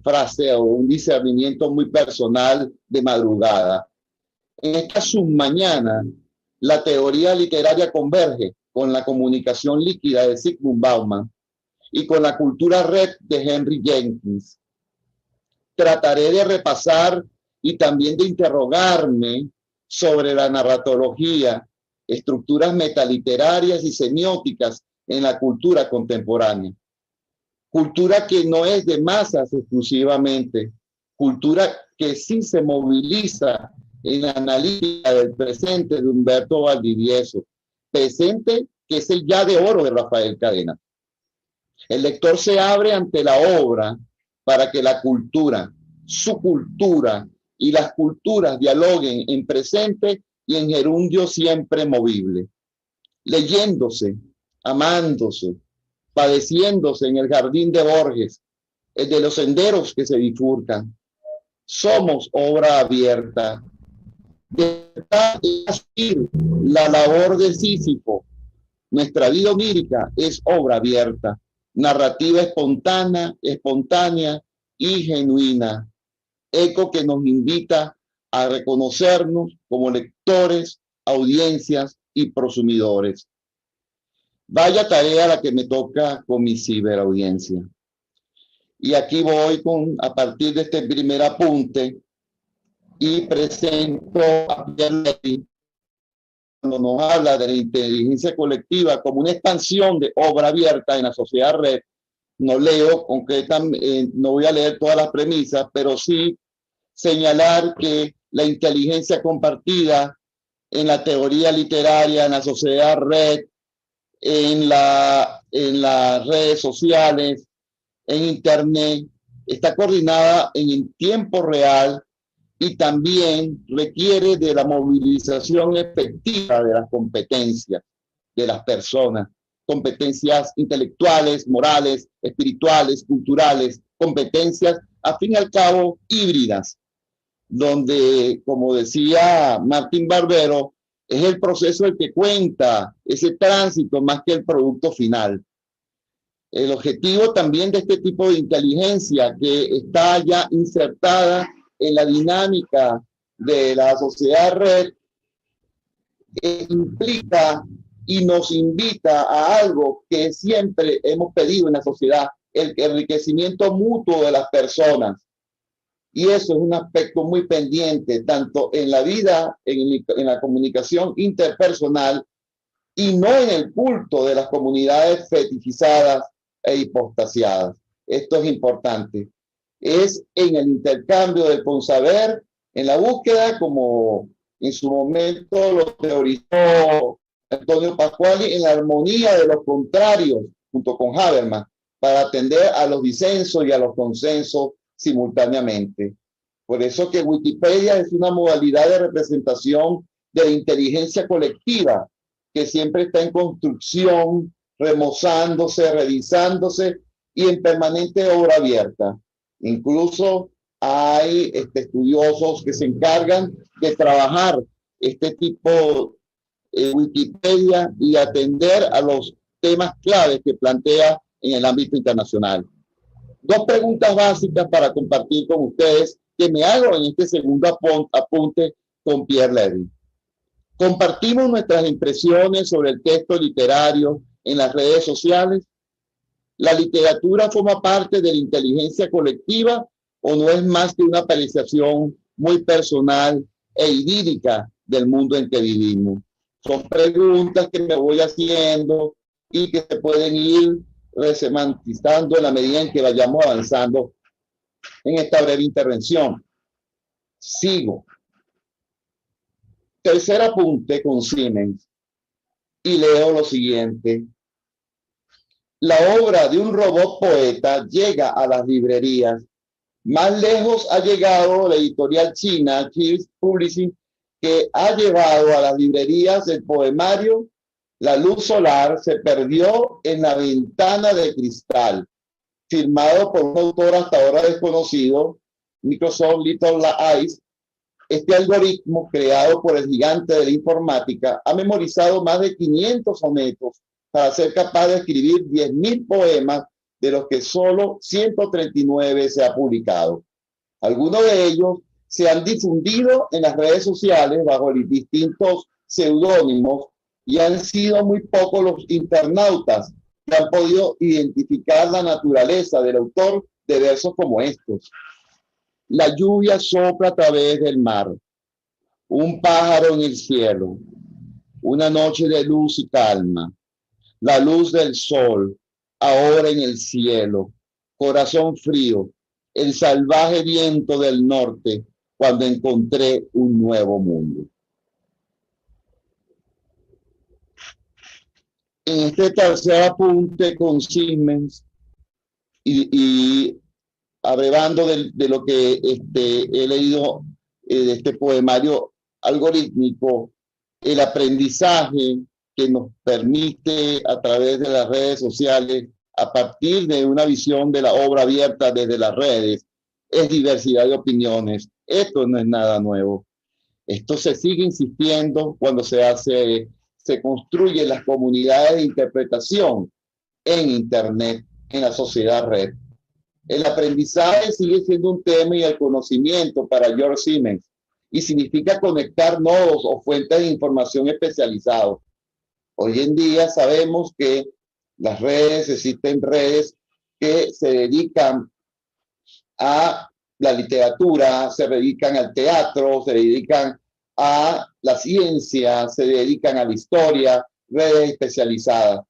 frase o un discernimiento muy personal de madrugada. En esta submañana, la teoría literaria converge con la comunicación líquida de Zygmunt Bauman y con la cultura red de Henry Jenkins. Trataré de repasar y también de interrogarme sobre la narratología, estructuras metaliterarias y semióticas en la cultura contemporánea. Cultura que no es de masas exclusivamente, cultura que sí se moviliza en la analítica del presente de Humberto Valdivieso, presente que es el ya de oro de Rafael Cadena. El lector se abre ante la obra para que la cultura, su cultura y las culturas dialoguen en presente y en gerundio siempre movible, leyéndose, amándose, padeciéndose en el jardín de Borges, el de los senderos que se bifurcan, Somos obra abierta. La labor de Sísifo. Nuestra vida onírica es obra abierta, narrativa espontánea y genuina, eco que nos invita a reconocernos como lectores, audiencias y prosumidores. Vaya tarea la que me toca con mi ciberaudiencia. Y aquí voy a partir de este primer apunte y presento a Pierre Levy cuando nos habla de la inteligencia colectiva como una expansión de obra abierta en la sociedad red. No leo concretamente, no voy a leer todas las premisas, pero sí señalar que la inteligencia compartida en la teoría literaria, en la sociedad red, en las redes sociales, en internet, está coordinada en tiempo real y también requiere de la movilización efectiva de las competencias de las personas, competencias intelectuales, morales, espirituales, culturales, competencias, a fin y al cabo, híbridas, donde, como decía Martín Barbero, es el proceso el que cuenta ese tránsito más que el producto final. El objetivo también de este tipo de inteligencia que está ya insertada en la dinámica de la sociedad red implica y nos invita a algo que siempre hemos pedido en la sociedad, el enriquecimiento mutuo de las personas. Y eso es un aspecto muy pendiente, tanto en la vida, en la comunicación interpersonal, y no en el culto de las comunidades fetichizadas e hipostasiadas. Esto es importante. Es en el intercambio del consaber, en la búsqueda, como en su momento lo teorizó Antonio Pasquali, en la armonía de los contrarios, junto con Habermas, para atender a los disensos y a los consensos simultáneamente. Por eso que Wikipedia es una modalidad de representación de la inteligencia colectiva que siempre está en construcción, remozándose, revisándose y en permanente obra abierta. Incluso hay estudiosos que se encargan de trabajar este tipo de Wikipedia y atender a los temas claves que plantea en el ámbito internacional. Dos preguntas básicas para compartir con ustedes que me hago en este segundo apunte con Pierre Levy. ¿Compartimos nuestras impresiones sobre el texto literario en las redes sociales? ¿La literatura forma parte de la inteligencia colectiva o no es más que una apreciación muy personal e idílica del mundo en que vivimos? Son preguntas que me voy haciendo y que se pueden ir resemantizando en la medida en que vayamos avanzando en esta breve intervención. Sigo. Tercer apunte con Siemens y leo lo siguiente. La obra de un robot poeta llega a las librerías. Más lejos ha llegado la editorial china Kiss Publishing, que ha llevado a las librerías el poemario La luz solar se perdió en la ventana de cristal, firmado por un autor hasta ahora desconocido, Microsoft Little Eyes. Este algoritmo, creado por el gigante de la informática, ha memorizado más de 500 sonetos para ser capaz de escribir 10.000 poemas, de los que solo 139 se ha publicado. Algunos de ellos se han difundido en las redes sociales bajo distintos seudónimos y han sido muy pocos los internautas que han podido identificar la naturaleza del autor de versos como estos. La lluvia sopla a través del mar, un pájaro en el cielo, una noche de luz y calma, la luz del sol, ahora en el cielo, corazón frío, el salvaje viento del norte, cuando encontré un nuevo mundo. En este tercer apunte con Siemens y abrevando de lo que he leído de este poemario algorítmico, el aprendizaje que nos permite a través de las redes sociales, a partir de una visión de la obra abierta desde las redes, es diversidad de opiniones. Esto no es nada nuevo. Esto se sigue insistiendo cuando se construyen las comunidades de interpretación en Internet, en la sociedad red. El aprendizaje sigue siendo un tema y el conocimiento para George Siemens y significa conectar nodos o fuentes de información especializados. Hoy en día sabemos que las redes, existen redes que se dedican a la literatura, se dedican al teatro, se dedican a la ciencia, se dedican a la historia, redes especializadas.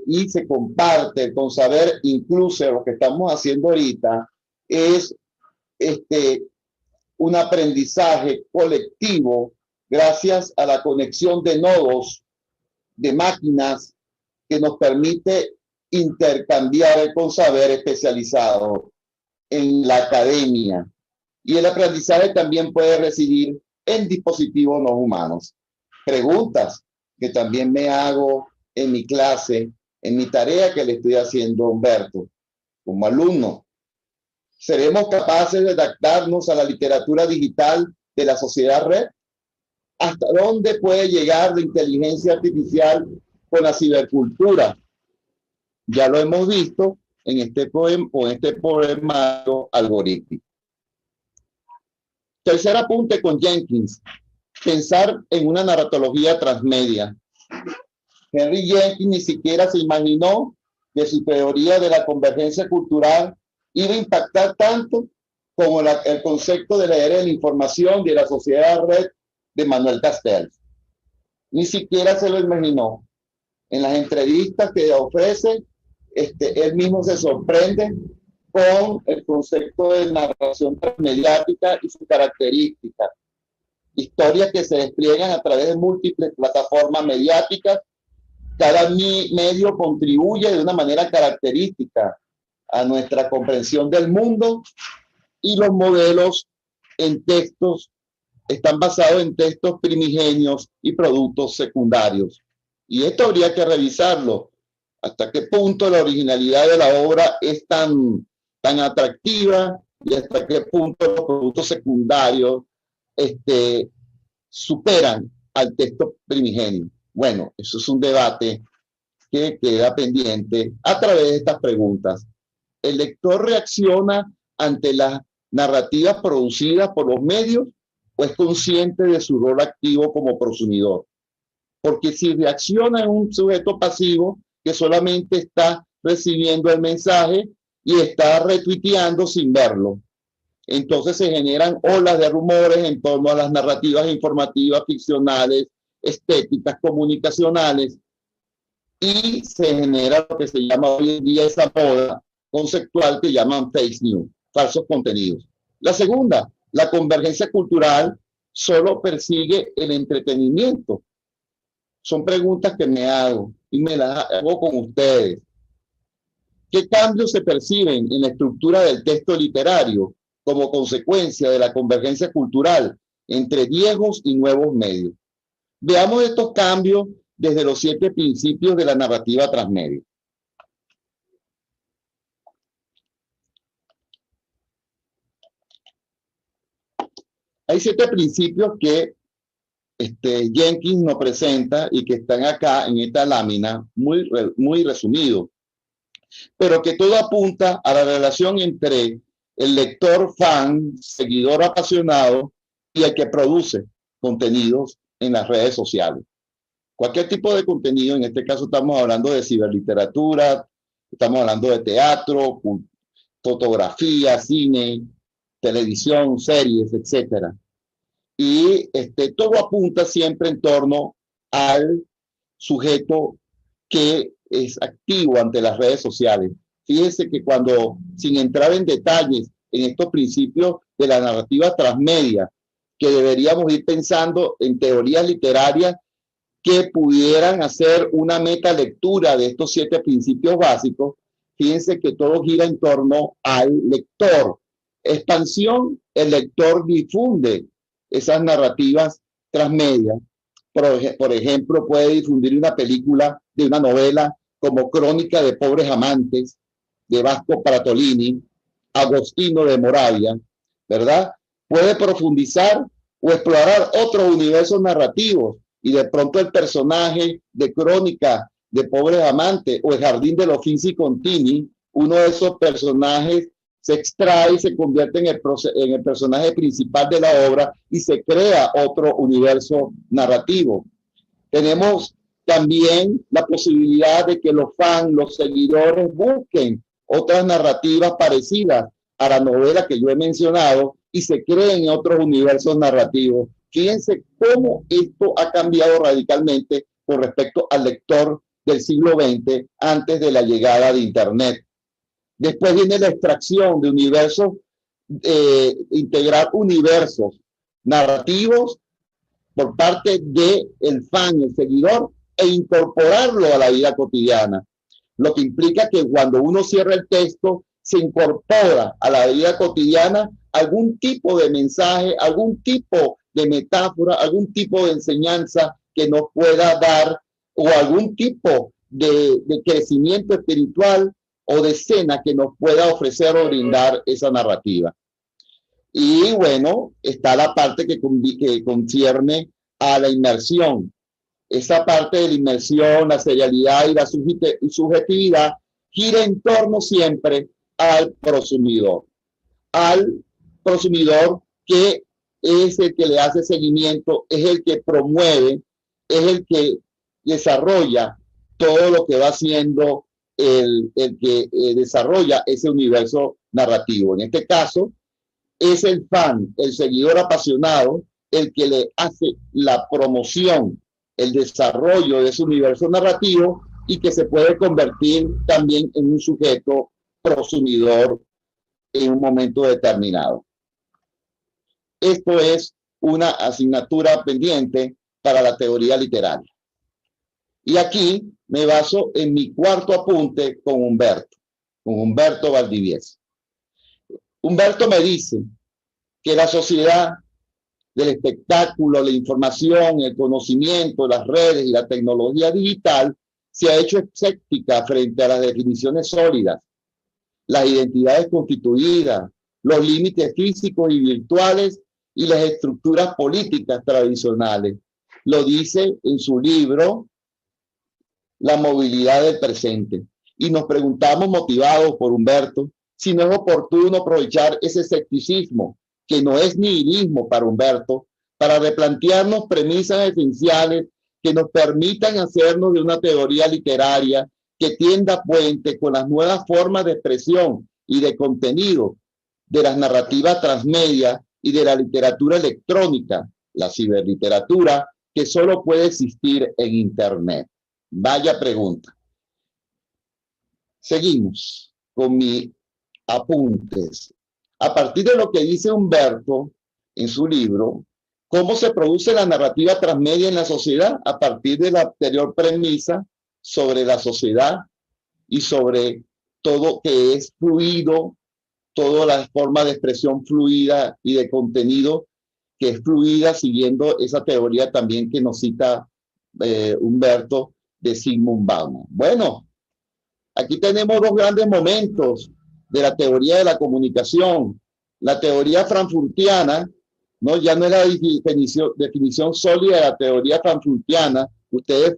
Y se comparte con saber, incluso lo que estamos haciendo ahorita es un aprendizaje colectivo gracias a la conexión de nodos, de máquinas, que nos permite intercambiar con saber especializado en la academia. Y el aprendizaje también puede residir en dispositivos no humanos. Preguntas que también me hago en mi clase, en mi tarea que le estoy haciendo a Humberto, como alumno. ¿Seremos capaces de adaptarnos a la literatura digital de la sociedad red? ¿Hasta dónde puede llegar la inteligencia artificial con la cibercultura? Ya lo hemos visto en este poema algorítmico. Tercer apunte con Jenkins: pensar en una narratología transmedia. Henry Jenkins ni siquiera se imaginó que su teoría de la convergencia cultural iba a impactar tanto como el concepto de la era de la información de la sociedad red de Manuel Castells. Ni siquiera se lo imaginó. En las entrevistas que ofrece, él mismo se sorprende con el concepto de narración transmediática y sus características. Historias que se despliegan a través de múltiples plataformas mediáticas. Cada medio contribuye de una manera característica a nuestra comprensión del mundo, y los modelos en textos están basados en textos primigenios y productos secundarios. Y esto habría que revisarlo. ¿Hasta qué punto la originalidad de la obra es tan atractiva y hasta qué punto los productos secundarios superan al texto primigenio? Bueno, eso es un debate que queda pendiente a través de estas preguntas. ¿El lector reacciona ante las narrativas producidas por los medios o es consciente de su rol activo como prosumidor? Porque si reacciona en un sujeto pasivo que solamente está recibiendo el mensaje y está retuiteando sin verlo, entonces se generan olas de rumores en torno a las narrativas informativas, ficcionales, estéticas, comunicacionales, y se genera lo que se llama hoy en día esa moda conceptual que llaman fake news, falsos contenidos. La segunda, la convergencia cultural solo persigue el entretenimiento. Son preguntas que me hago y me las hago con ustedes. ¿Qué cambios se perciben en la estructura del texto literario como consecuencia de la convergencia cultural entre viejos y nuevos medios? Veamos estos cambios desde los 7 principios de la narrativa transmedia. Hay 7 principios que Jenkins nos presenta y que están acá en esta lámina muy resumido, pero que todo apunta a la relación entre el lector fan, seguidor apasionado y el que produce contenidos en las redes sociales. Cualquier tipo de contenido, en este caso estamos hablando de ciberliteratura, estamos hablando de teatro, fotografía, cine, televisión, series, etcétera. Y todo apunta siempre en torno al sujeto que es activo ante las redes sociales. Fíjense que sin entrar en detalles en estos principios de la narrativa transmedia, que deberíamos ir pensando en teorías literarias que pudieran hacer una metalectura de estos 7 principios básicos, fíjense que todo gira en torno al lector. Expansión: el lector difunde esas narrativas transmedia. Por ejemplo, puede difundir una película de una novela como Crónica de pobres amantes, de Vasco Pratolini, Agostino de Moravia, ¿verdad? Puede profundizar o explorar otros universos narrativos y de pronto el personaje de Crónica de Pobres Amantes o El Jardín de los Finzi Contini, uno de esos personajes se extrae y se convierte en el personaje principal de la obra y se crea otro universo narrativo. Tenemos también la posibilidad de que los fans, los seguidores busquen otras narrativas parecidas a la novela que yo he mencionado y se creen otros universos narrativos. Fíjense cómo esto ha cambiado radicalmente con respecto al lector del siglo XX antes de la llegada de Internet. Después viene la extracción de universos, integrar universos narrativos por parte del fan, el seguidor, e incorporarlo a la vida cotidiana. Lo que implica que cuando uno cierra el texto, se incorpora a la vida cotidiana algún tipo de mensaje, algún tipo de metáfora, algún tipo de enseñanza que nos pueda dar, o algún tipo de crecimiento espiritual o de escena que nos pueda ofrecer o brindar esa narrativa. Y bueno, está la parte que concierne a la inmersión. Esa parte de la inmersión, la serialidad y la subjetividad gira en torno siempre al prosumidor. Al prosumidor que es el que le hace seguimiento, es el que promueve, es el que desarrolla todo lo que va haciendo el que desarrolla ese universo narrativo. En este caso, es el fan, el seguidor apasionado, el que le hace la promoción, el desarrollo de ese universo narrativo y que se puede convertir también en un sujeto prosumidor en un momento determinado. Esto es una asignatura pendiente para la teoría literaria. Y aquí me baso en mi cuarto apunte con Humberto Valdivieso. Humberto me dice que la sociedad del espectáculo, la información, el conocimiento, las redes y la tecnología digital se ha hecho escéptica frente a las definiciones sólidas, las identidades constituidas, los límites físicos y virtuales y las estructuras políticas tradicionales. Lo dice en su libro La movilidad del presente. Y nos preguntamos, motivados por Humberto, si no es oportuno aprovechar ese escepticismo, que no es nihilismo para Humberto, para replantearnos premisas esenciales que nos permitan hacernos de una teoría literaria que tienda puente con las nuevas formas de expresión y de contenido de las narrativas transmedia y de la literatura electrónica, la ciberliteratura, que solo puede existir en Internet. Vaya pregunta. Seguimos con mis apuntes. A partir de lo que dice Humberto en su libro, ¿cómo se produce la narrativa transmedia en la sociedad? A partir de la anterior premisa sobre la sociedad y sobre todo que es fluido, toda la forma de expresión fluida y de contenido que es fluida, siguiendo esa teoría también que nos cita Humberto de Zygmunt Bauman. Bueno, aquí tenemos dos grandes momentos de la teoría de la comunicación. La teoría frankfurtiana, ¿no? Ya no es la definición sólida de la teoría frankfurtiana. Ustedes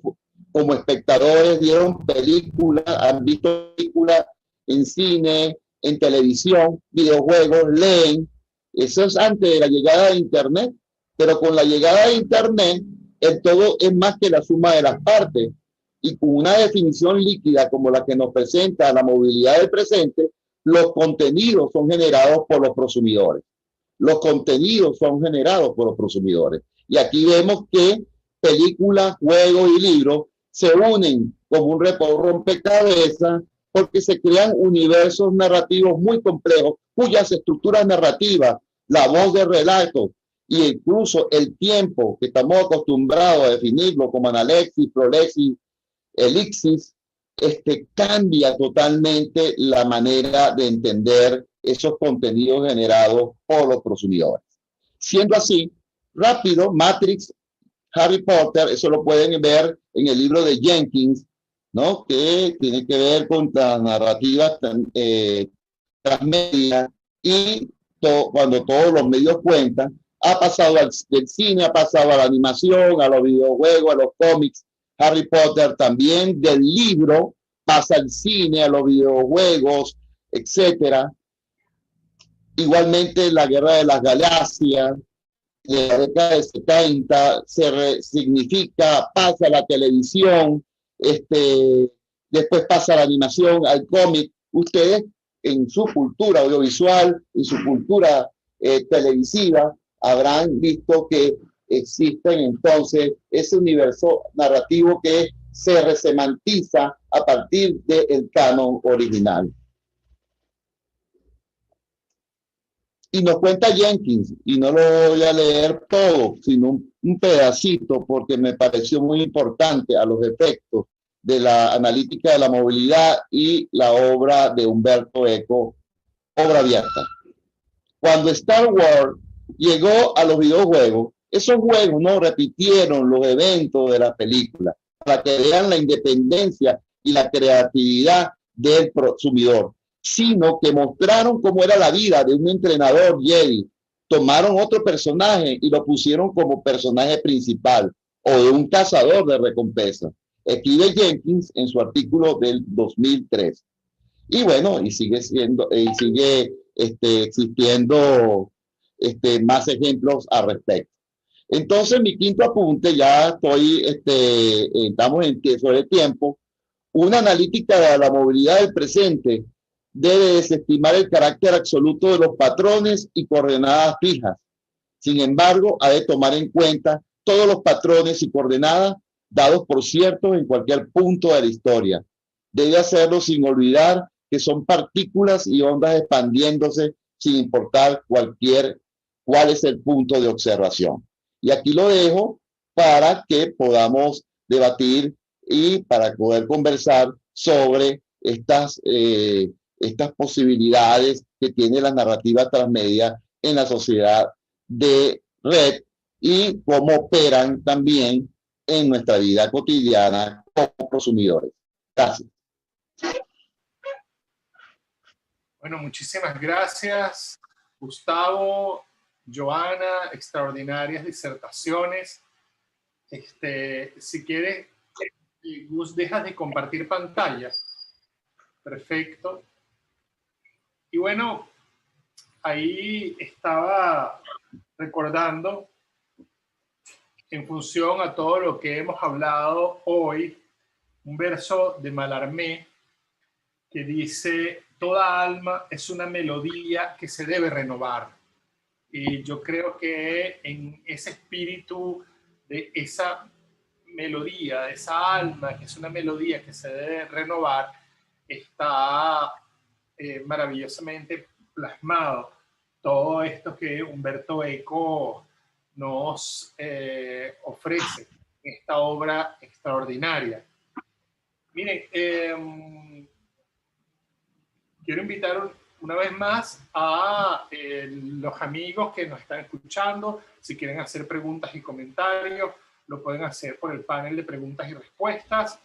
como espectadores vieron películas, han visto películas en cine, en televisión, videojuegos, leen. Eso es antes de la llegada de Internet, pero con la llegada de Internet, el todo es más que la suma de las partes. Y con una definición líquida como la que nos presenta la movilidad del presente, los contenidos son generados por los prosumidores. Los contenidos son generados por los prosumidores. Y aquí vemos que películas, juegos y libros se unen como un rompecabezas porque se crean universos narrativos muy complejos cuyas estructuras narrativas, la voz de relato e incluso el tiempo que estamos acostumbrados a definirlo como analexis, prolexis, elixis, cambia totalmente la manera de entender esos contenidos generados por los prosumidores. Siendo así, rápido, Matrix, Harry Potter, eso lo pueden ver en el libro de Jenkins, ¿no? Que tiene que ver con las narrativas transmedia y cuando todos los medios cuentan, ha pasado del cine, ha pasado a la animación, a los videojuegos, a los cómics, Harry Potter también, del libro pasa al cine, a los videojuegos, etcétera. Igualmente la Guerra de las Galaxias, de la década de 70, significa, pasa a la televisión, después pasa a la animación, al cómic. Ustedes en su cultura audiovisual, en su cultura televisiva, habrán visto que existen entonces ese universo narrativo que se resemantiza a partir del canon original. Y nos cuenta Jenkins, y no lo voy a leer todo, sino un pedacito, porque me pareció muy importante a los efectos de la analítica de la movilidad y la obra de Humberto Eco, Obra Abierta. Cuando Star Wars llegó a los videojuegos, esos juegos no repitieron los eventos de la película para que vean la independencia y la creatividad del consumidor, sino que mostraron cómo era la vida de un entrenador Jedi. Tomaron otro personaje y lo pusieron como personaje principal, o de un cazador de recompensas. Escribe Jenkins en su artículo del 2003. Y bueno, y sigue siendo, y sigue existiendo más ejemplos al respecto. Entonces, mi quinto apunte, ya estoy, estamos sobre el tiempo. Una analítica de la movilidad del presente debe desestimar el carácter absoluto de los patrones y coordenadas fijas. Sin embargo, ha de tomar en cuenta todos los patrones y coordenadas dados por ciertos en cualquier punto de la historia. Debe hacerlo sin olvidar que son partículas y ondas expandiéndose sin importar cuál es el punto de observación. Y aquí lo dejo para que podamos debatir y para poder conversar sobre estas posibilidades que tiene la narrativa transmedia en la sociedad de red y cómo operan también en nuestra vida cotidiana como consumidores. Gracias. Bueno, muchísimas gracias, Gustavo, Joana, extraordinarias disertaciones. Si quieres, Gus, dejas de compartir pantalla. Perfecto. Y bueno, ahí estaba recordando, en función a todo lo que hemos hablado hoy, un verso de Mallarmé que dice: toda alma es una melodía que se debe renovar. Y yo creo que en ese espíritu de esa melodía, de esa alma, que es una melodía que se debe renovar, está maravillosamente plasmado todo esto que Humberto Eco nos ofrece en esta obra extraordinaria. Miren, quiero invitar una vez más a los amigos que nos están escuchando. Si quieren hacer preguntas y comentarios, lo pueden hacer por el panel de preguntas y respuestas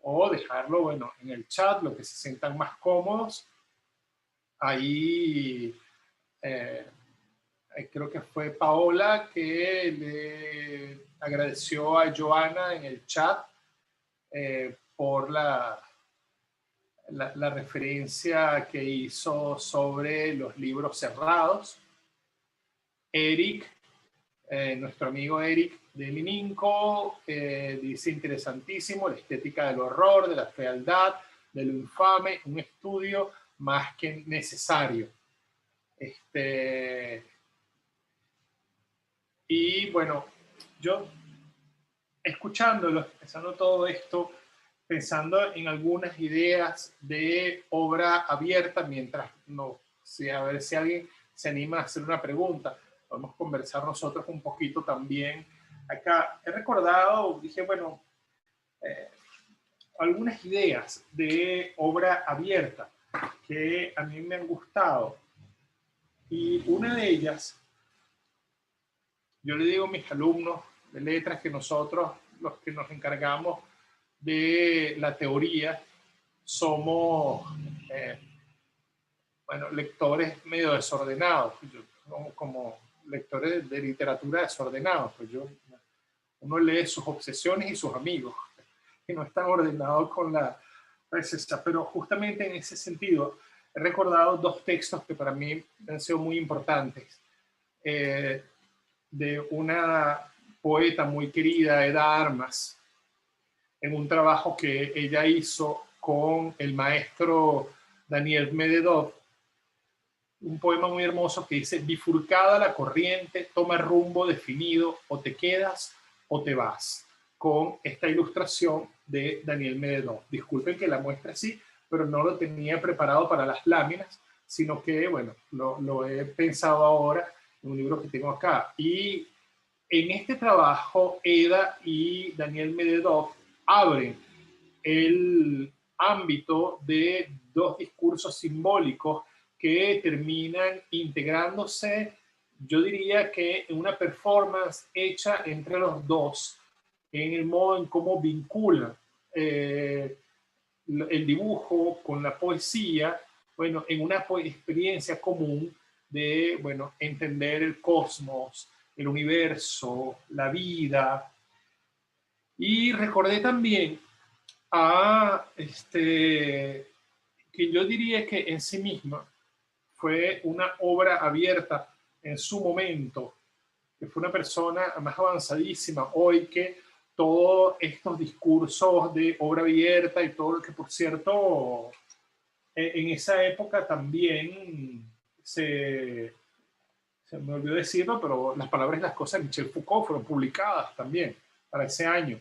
o dejarlo, bueno, en el chat, lo que se sientan más cómodos. Ahí creo que fue Paola que le agradeció a Joana en el chat por la referencia que hizo sobre los libros cerrados. Eric, nuestro amigo Eric de Mininco, dice: interesantísimo, la estética del horror, de la fealdad, de lo infame, un estudio más que necesario. Y bueno, yo escuchándolo, pensando todo esto, pensando en algunas ideas de obra abierta, mientras no, a ver si alguien se anima a hacer una pregunta, podemos conversar nosotros un poquito también. Acá he recordado, dije, bueno, algunas ideas de obra abierta que a mí me han gustado. Y una de ellas, yo le digo a mis alumnos de letras que nosotros, los que nos encargamos de la teoría, somos bueno, lectores medio desordenados, como lectores de literatura desordenados, pues uno lee sus obsesiones y sus amigos, que no están ordenados con la receta. Pero justamente en ese sentido, he recordado dos textos que para mí han sido muy importantes, de una poeta muy querida, Eda Armas, en un trabajo que ella hizo con el maestro Daniel Medvedov, un poema muy hermoso que dice: bifurcada la corriente, toma rumbo definido, o te quedas o te vas, con esta ilustración de Daniel Medvedov. Disculpen que la muestre así, pero no lo tenía preparado para las láminas, sino que, bueno, lo he pensado ahora en un libro que tengo acá. Y en este trabajo, Eda y Daniel Medvedov abren el ámbito de dos discursos simbólicos que terminan integrándose, yo diría que en una performance hecha entre los dos, en el modo en cómo vinculan el dibujo con la poesía, bueno, en una experiencia común de, bueno, entender el cosmos, el universo, la vida. Y recordé también a que yo diría que en sí misma fue una obra abierta en su momento, que fue una persona más avanzadísima hoy que todos estos discursos de obra abierta y todo lo que, por cierto, en esa época también se me olvidó decirlo, pero Las palabras y las cosas de Michel Foucault fueron publicadas también para ese año.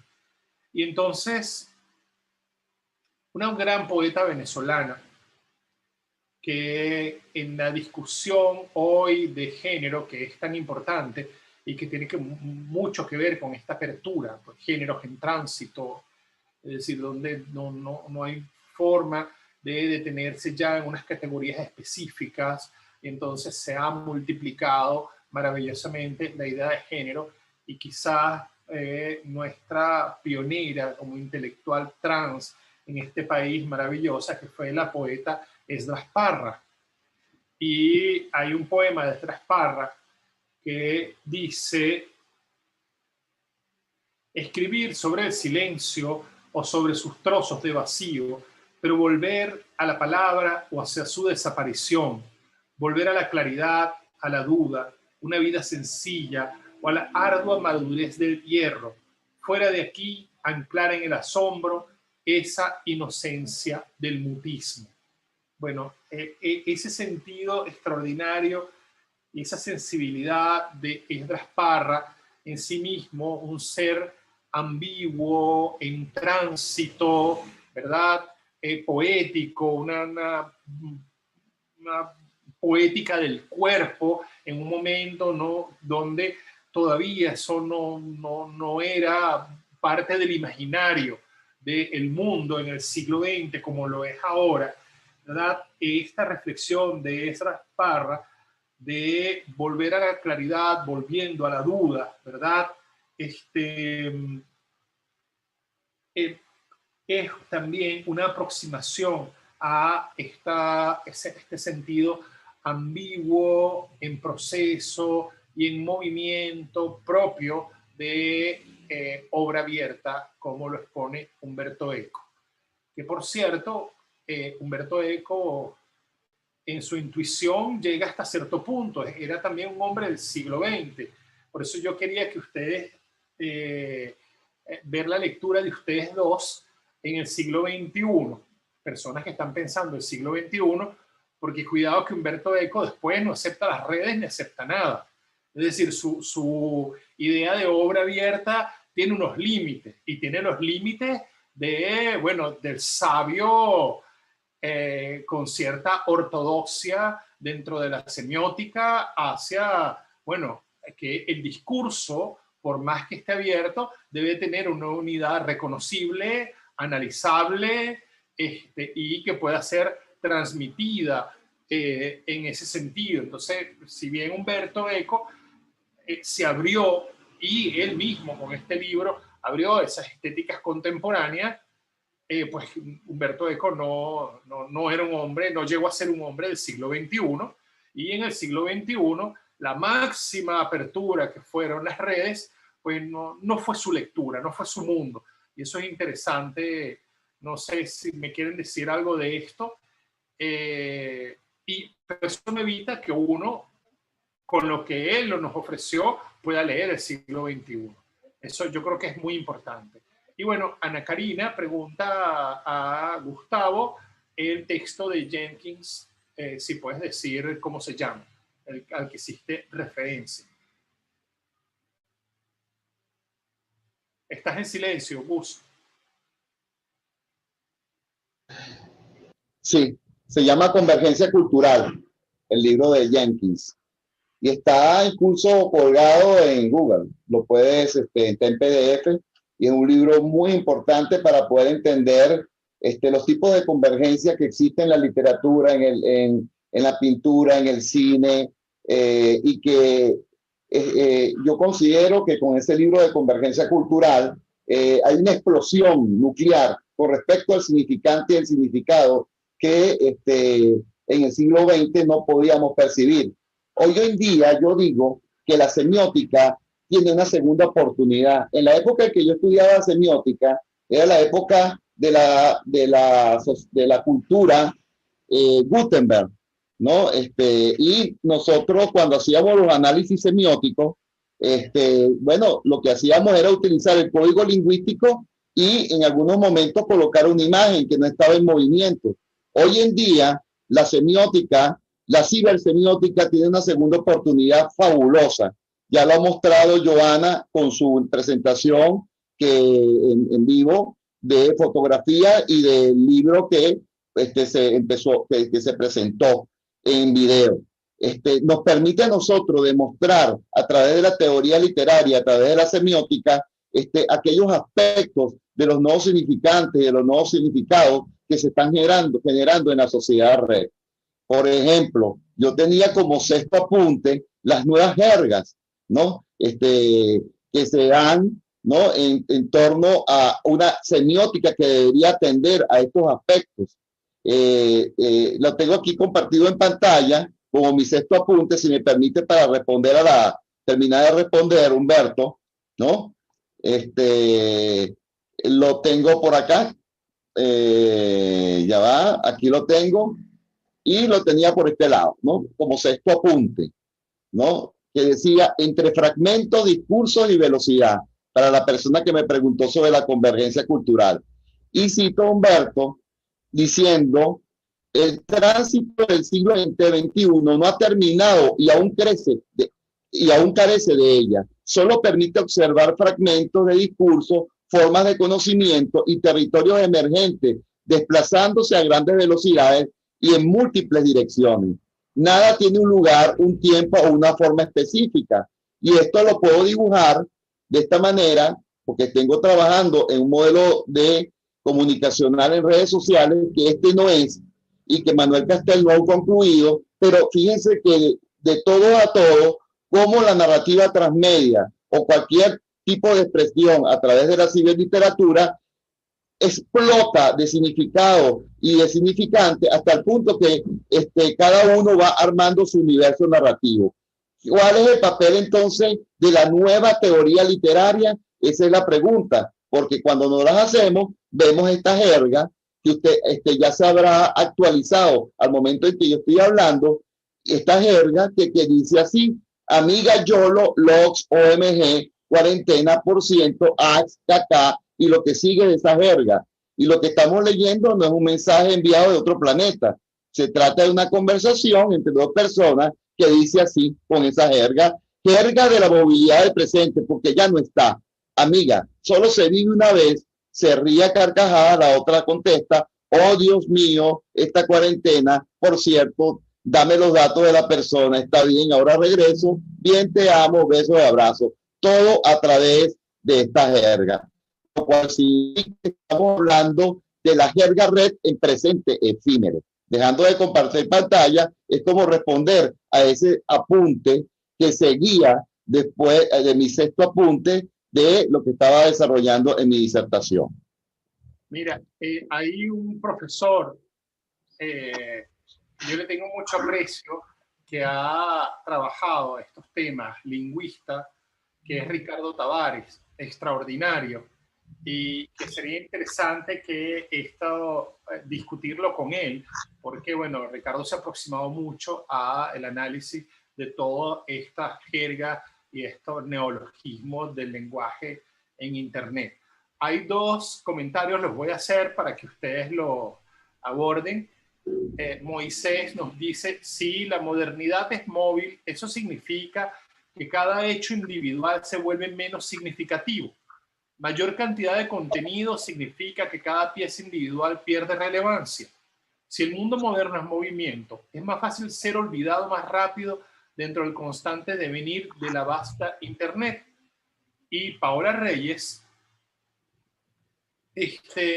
Y entonces, una gran poeta venezolana que en la discusión hoy de género, que es tan importante y que tiene mucho que ver con esta apertura, pues, géneros en tránsito, es decir, donde no hay forma de detenerse ya en unas categorías específicas, y entonces se ha multiplicado maravillosamente la idea de género, y quizás nuestra pionera como intelectual trans en este país maravillosa, que fue la poeta Esdras Parra. Y hay un poema de Esdras Parra que dice: escribir sobre el silencio o sobre sus trozos de vacío, pero volver a la palabra o hacia su desaparición, volver a la claridad, a la duda, una vida sencilla o a la ardua madurez del hierro, fuera de aquí, anclar en el asombro esa inocencia del mutismo. Bueno, ese sentido extraordinario y esa sensibilidad de Esdras Parra, en sí mismo un ser ambiguo, en tránsito, ¿verdad? Poético, una poética del cuerpo en un momento, ¿no?, donde todavía eso no era parte del imaginario del mundo en el siglo XX como lo es ahora, ¿verdad? Esta reflexión de Esdras Parra de volver a la claridad, volviendo a la duda, ¿verdad? Es también una aproximación a este sentido ambiguo, en proceso y en movimiento propio de obra abierta, como lo expone Umberto Eco. Que, por cierto, Umberto Eco, en su intuición, llega hasta cierto punto. Era también un hombre del siglo XX. Por eso yo quería que ustedes, ver la lectura de ustedes dos en el siglo XXI. Personas que están pensando el siglo XXI, porque cuidado que Umberto Eco después no acepta las redes ni acepta nada. Es decir, su idea de obra abierta tiene unos límites, y tiene los límites de, bueno, del sabio con cierta ortodoxia dentro de la semiótica hacia, bueno, que el discurso, por más que esté abierto, debe tener una unidad reconocible, analizable, y que pueda ser transmitida en ese sentido. Entonces, si bien Umberto Eco se abrió, y él mismo con este libro abrió esas estéticas contemporáneas, pues Humberto Eco no era un hombre, no llegó a ser un hombre del siglo XXI, y en el siglo XXI la máxima apertura que fueron las redes, pues no fue su lectura, no fue su mundo. Y eso es interesante. No sé si me quieren decir algo de esto. Y eso no evita que uno, con lo que él nos ofreció, pueda leer el siglo XXI. Eso yo creo que es muy importante. Y bueno, Ana Karina pregunta a Gustavo el texto de Jenkins, si puedes decir cómo se llama, al que hiciste referencia. Estás en silencio, Gus. Sí, se llama Convergencia Cultural, el libro de Jenkins. Y está incluso colgado en Google. Lo puedes, está en PDF, y es un libro muy importante para poder entender los tipos de convergencia que existen en la literatura, en la pintura, en el cine, y que yo considero que con ese libro de Convergencia Cultural hay una explosión nuclear con respecto al significante y el significado que en el siglo XX no podíamos percibir. Hoy en día yo digo que la semiótica tiene una segunda oportunidad. En la época en que yo estudiaba semiótica, era la época de la cultura Gutenberg, ¿no? Y nosotros cuando hacíamos los análisis semióticos, bueno, lo que hacíamos era utilizar el código lingüístico y en algunos momentos colocar una imagen que no estaba en movimiento. Hoy en día, la semiótica, la cibersemiótica tiene una segunda oportunidad fabulosa. Ya lo ha mostrado Joana con su presentación en vivo de fotografía y del libro que se presentó en video. Nos permite a nosotros demostrar a través de la teoría literaria, a través de la semiótica, aquellos aspectos de los nuevos significantes, de los nuevos significados que se están generando en la sociedad red. Por ejemplo, yo tenía como sexto apunte las nuevas jergas, ¿no? Que se dan, ¿no? En torno a una semiótica que debería atender a estos aspectos. Lo tengo aquí compartido en pantalla como mi sexto apunte, si me permite, para terminar de responder, Humberto, ¿no? Lo tengo por acá. Ya va, aquí lo tengo. Y lo tenía por este lado, ¿no? Como sexto apunte, ¿no? Que decía, entre fragmentos, discursos y velocidad, para la persona que me preguntó sobre la convergencia cultural. Y cito a Humberto diciendo, el tránsito del siglo XXI no ha terminado y aún carece de ella. Solo permite observar fragmentos de discurso, formas de conocimiento y territorios emergentes, desplazándose a grandes velocidades y en múltiples direcciones. Nada tiene un lugar, un tiempo o una forma específica. Y esto lo puedo dibujar de esta manera, porque tengo trabajando en un modelo de comunicacional en redes sociales, que no es, y que Manuel Castel no ha concluido, pero fíjense que de todo a todo, como la narrativa transmedia o cualquier tipo de expresión a través de la ciberliteratura explota de significado y de significante hasta el punto que cada uno va armando su universo narrativo. ¿Cuál es el papel entonces de la nueva teoría literaria? Esa es la pregunta, porque cuando nos las hacemos, vemos esta jerga que usted ya se habrá actualizado al momento en que yo estoy hablando, esta jerga que dice así, amiga YOLO, LOX, OMG, cuarentena por ciento, AX, KK, y lo que sigue de esa jerga. Y lo que estamos leyendo no es un mensaje enviado de otro planeta. Se trata de una conversación entre dos personas que dice así, con esa jerga de la movilidad del presente, porque ya no está. Amiga, solo se vive una vez, se ríe a carcajadas, la otra contesta, oh Dios mío, esta cuarentena, por cierto, dame los datos de la persona, está bien, ahora regreso, bien, te amo, besos y abrazos. Todo a través de esta jerga. Lo cual sí estamos hablando de la jerga red en presente efímero. Dejando de compartir pantalla, es como responder a ese apunte que seguía después de mi sexto apunte de lo que estaba desarrollando en mi disertación. Mira, hay un profesor, yo le tengo mucho aprecio, que ha trabajado estos temas, lingüista, que es Ricardo Tavares, extraordinario, y que sería interesante que esto, discutirlo con él, porque bueno, Ricardo se ha aproximado mucho al análisis de toda esta jerga y estos neologismos del lenguaje en Internet. Hay dos comentarios, los voy a hacer para que ustedes lo aborden. Moisés nos dice, sí, la modernidad es móvil, eso significa que cada hecho individual se vuelve menos significativo. Mayor cantidad de contenido significa que cada pieza individual pierde relevancia. Si el mundo moderno es movimiento, es más fácil ser olvidado más rápido dentro del constante devenir de la vasta Internet. Y Paola Reyes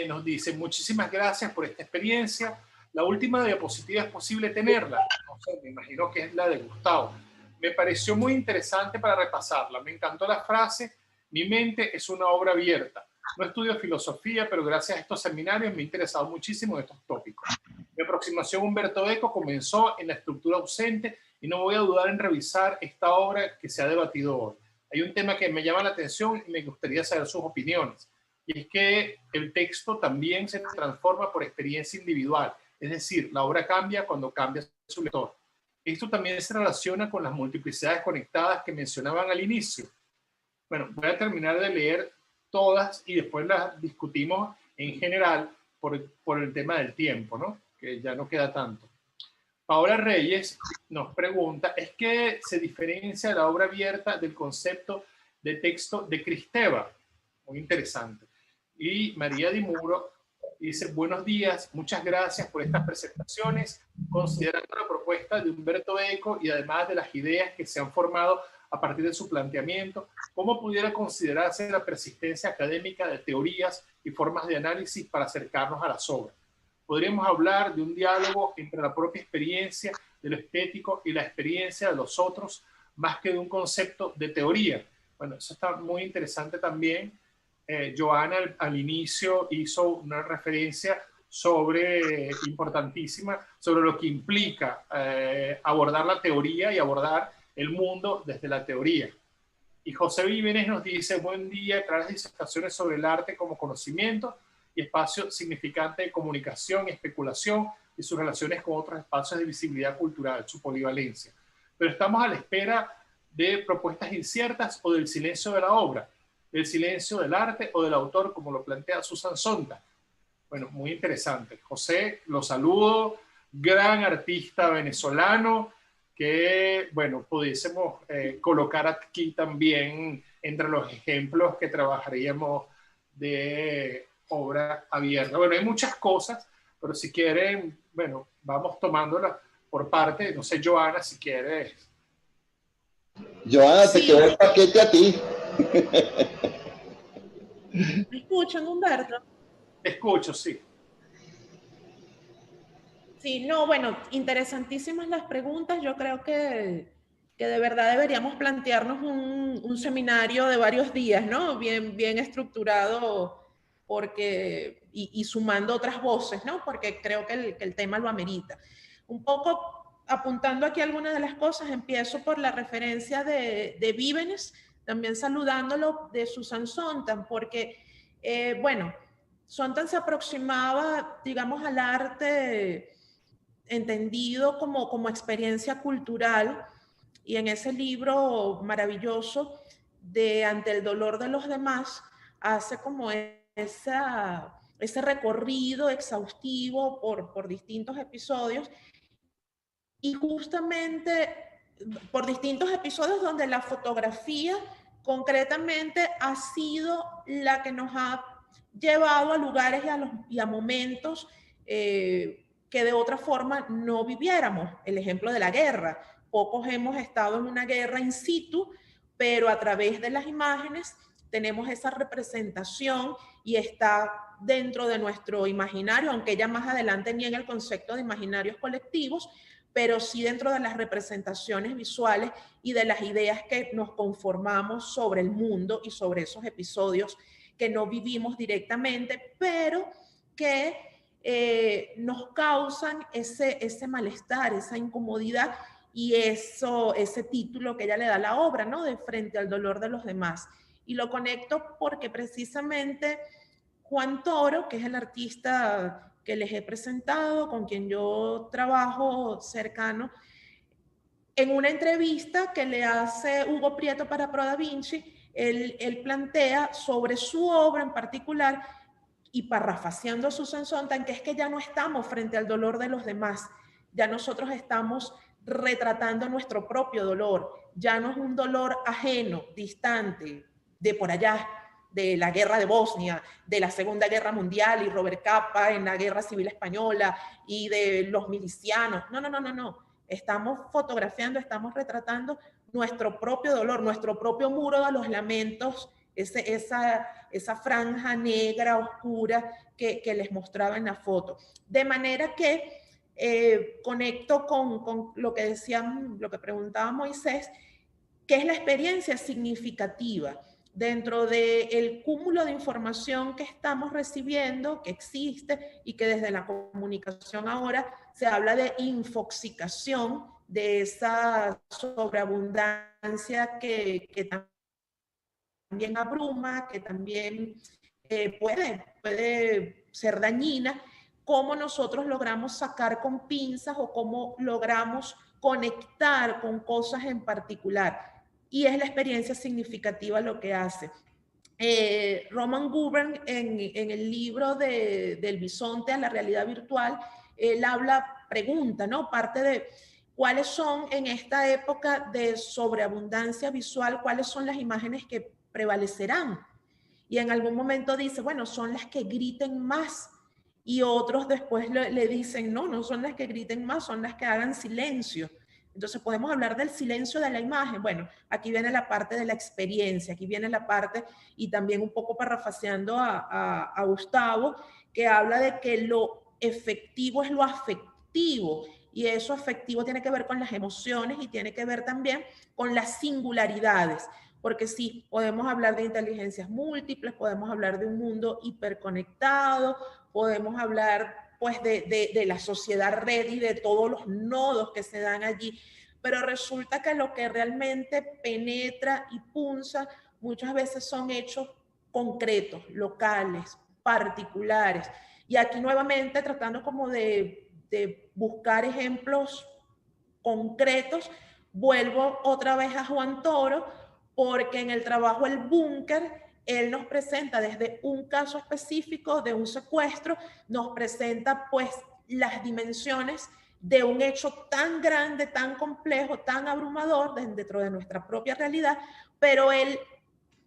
nos dice, muchísimas gracias por esta experiencia. La última diapositiva es posible tenerla. No sé, me imagino que es la de Gustavo. Me pareció muy interesante para repasarla. Me encantó la frase, mi mente es una obra abierta. No estudio filosofía, pero gracias a estos seminarios me he interesado muchísimo en estos tópicos. Mi aproximación a Umberto Eco comenzó en la estructura ausente y no voy a dudar en revisar esta obra que se ha debatido hoy. Hay un tema que me llama la atención y me gustaría saber sus opiniones. Y es que el texto también se transforma por experiencia individual. Es decir, la obra cambia cuando cambia su lector. Esto también se relaciona con las multiplicidades conectadas que mencionaban al inicio. Bueno, voy a terminar de leer todas y después las discutimos en general por el tema del tiempo, ¿no? Que ya no queda tanto. Paola Reyes nos pregunta, ¿es que se diferencia la obra abierta del concepto de texto de Kristeva? Muy interesante. Y María Di Muro dice, buenos días, muchas gracias por estas presentaciones, considerando la propuesta de Umberto Eco y además de las ideas que se han formado a partir de su planteamiento, ¿cómo pudiera considerarse la persistencia académica de teorías y formas de análisis para acercarnos a las obras? Podríamos hablar de un diálogo entre la propia experiencia de lo estético y la experiencia de los otros, más que de un concepto de teoría. Bueno, eso está muy interesante también. Joana al inicio hizo una referencia importantísima sobre lo que implica abordar la teoría y abordar el mundo desde la teoría. Y José Vívenes nos dice, buen día, claras disertaciones sobre el arte como conocimiento y espacio significante de comunicación y especulación y sus relaciones con otros espacios de visibilidad cultural, su polivalencia. Pero estamos a la espera de propuestas inciertas o del silencio de la obra, del silencio del arte o del autor, como lo plantea Susan Sontag. Bueno, muy interesante. José, lo saludo, gran artista venezolano que, bueno, pudiésemos colocar aquí también entre los ejemplos que trabajaríamos de obra abierta. Bueno, hay muchas cosas, pero si quieren, bueno, vamos tomándolas por parte. No sé, Joana, si quieres. Joana, te quedó el paquete a ti. ¿Me escuchan, Humberto? Te escucho, sí. Sí, no, bueno, interesantísimas las preguntas. Yo creo que de verdad deberíamos plantearnos un seminario de varios días, ¿no? Bien estructurado porque, y sumando otras voces, ¿no? Porque creo que el tema lo amerita. Un poco apuntando aquí algunas de las cosas, empiezo por la referencia de Vívenes, también saludándolo de Susan Sontag, porque, bueno, Sontag se aproximaba, digamos, al arte entendido como experiencia cultural, y en ese libro maravilloso de Ante el dolor de los demás hace como ese recorrido exhaustivo por distintos episodios, y justamente por distintos episodios donde la fotografía concretamente ha sido la que nos ha llevado a lugares y a momentos que de otra forma no viviéramos. El ejemplo de la guerra. Pocos hemos estado en una guerra in situ, pero a través de las imágenes tenemos esa representación y está dentro de nuestro imaginario, aunque ella más adelante niega el concepto de imaginarios colectivos, pero sí dentro de las representaciones visuales y de las ideas que nos conformamos sobre el mundo y sobre esos episodios que no vivimos directamente, pero que nos causan ese malestar, esa incomodidad y ese título que ella le da a la obra, ¿no? De frente al dolor de los demás. Y lo conecto porque precisamente Juan Toro, que es el artista que les he presentado, con quien yo trabajo cercano, en una entrevista que le hace Hugo Prieto para Pro Da Vinci, él plantea sobre su obra en particular y parafraseando a Susan Sontag, que es que ya no estamos frente al dolor de los demás, ya nosotros estamos retratando nuestro propio dolor, ya no es un dolor ajeno, distante, de por allá, de la guerra de Bosnia, de la Segunda Guerra Mundial y Robert Capa en la Guerra Civil Española y de los milicianos. No, no, no, no, no. Estamos fotografiando, estamos retratando nuestro propio dolor, nuestro propio muro de los lamentos, esa franja negra, oscura que les mostraba en la foto. De manera que conecto con lo que decían, lo que preguntaba Moisés, ¿qué es la experiencia significativa? Dentro del cúmulo de información que estamos recibiendo, que existe y que desde la comunicación ahora se habla de infoxicación, de esa sobreabundancia que también abruma, que también puede ser dañina, cómo nosotros logramos sacar con pinzas o cómo logramos conectar con cosas en particular. Y es la experiencia significativa lo que hace. Roman Gubern, en el libro del bisonte a la realidad virtual, él pregunta, ¿no? Parte de cuáles son en esta época de sobreabundancia visual, cuáles son las imágenes que prevalecerán. Y en algún momento dice, bueno, son las que griten más. Y otros después le dicen, no, no son las que griten más, son las que hagan silencio. Entonces podemos hablar del silencio de la imagen. Bueno, aquí viene la parte de la experiencia, aquí viene la parte, y también un poco parafraseando a Gustavo, que habla de que lo efectivo es lo afectivo, y eso afectivo tiene que ver con las emociones y tiene que ver también con las singularidades. Porque sí, podemos hablar de inteligencias múltiples, podemos hablar de un mundo hiperconectado, podemos hablar pues de la sociedad red y de todos los nodos que se dan allí, pero resulta que lo que realmente penetra y punza muchas veces son hechos concretos, locales, particulares. Y aquí nuevamente tratando como de buscar ejemplos concretos, vuelvo otra vez a Juan Toro, porque en el trabajo El Búnker, él nos presenta desde un caso específico de un secuestro, nos presenta pues las dimensiones de un hecho tan grande, tan complejo, tan abrumador dentro de nuestra propia realidad, pero él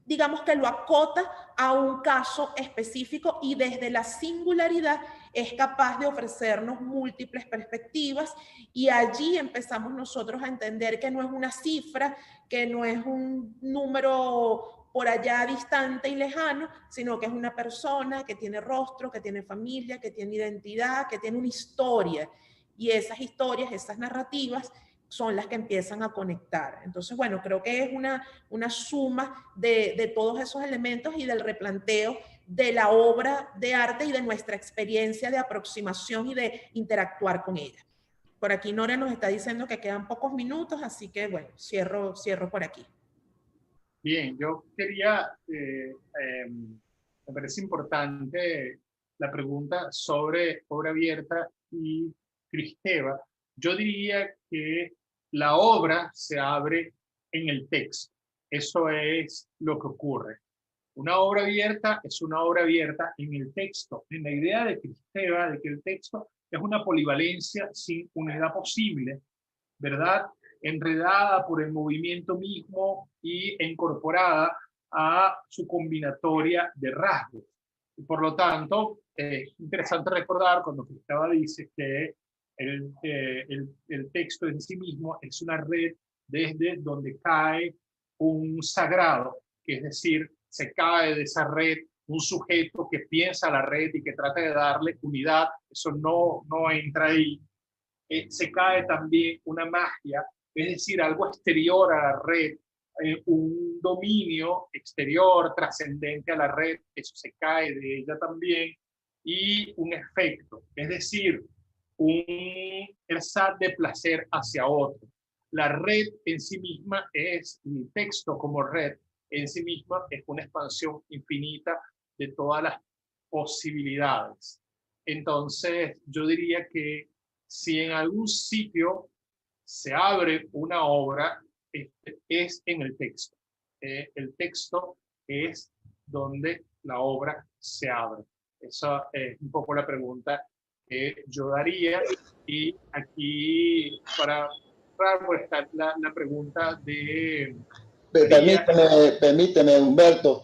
digamos que lo acota a un caso específico y desde la singularidad es capaz de ofrecernos múltiples perspectivas y allí empezamos nosotros a entender que no es una cifra, que no es un número por allá distante y lejano, sino que es una persona que tiene rostro, que tiene familia, que tiene identidad, que tiene una historia. Y esas historias, esas narrativas, son las que empiezan a conectar. Entonces, bueno, creo que es una suma de todos esos elementos y del replanteo de la obra de arte y de nuestra experiencia de aproximación y de interactuar con ella. Por aquí Nora nos está diciendo que quedan pocos minutos, así que bueno, cierro por aquí. Bien, yo quería, me parece importante la pregunta sobre obra abierta y Kristeva. Yo diría que la obra se abre en el texto. Eso es lo que ocurre. Una obra abierta es una obra abierta en el texto, en la idea de Kristeva de que el texto es una polivalencia sin unidad posible, ¿verdad? Enredada por el movimiento mismo y incorporada a su combinatoria de rasgos. Y por lo tanto, es interesante recordar cuando Kristeva dice que el texto en sí mismo es una red desde donde cae un sagrado, que es decir, se cae de esa red un sujeto que piensa la red y que trata de darle unidad, eso no entra ahí. Se cae también una magia, es decir, algo exterior a la red, un dominio exterior trascendente a la red, eso se cae de ella también, y un efecto, es decir, un ersatz de placer hacia otro. La red en sí misma es, el texto como red en sí misma es una expansión infinita de todas las posibilidades. Entonces, yo diría que si en algún sitio se abre una obra, es en el texto. El texto es donde la obra se abre. Esa es un poco la pregunta que yo daría. Y aquí, para está la pregunta de María. Permíteme, Humberto,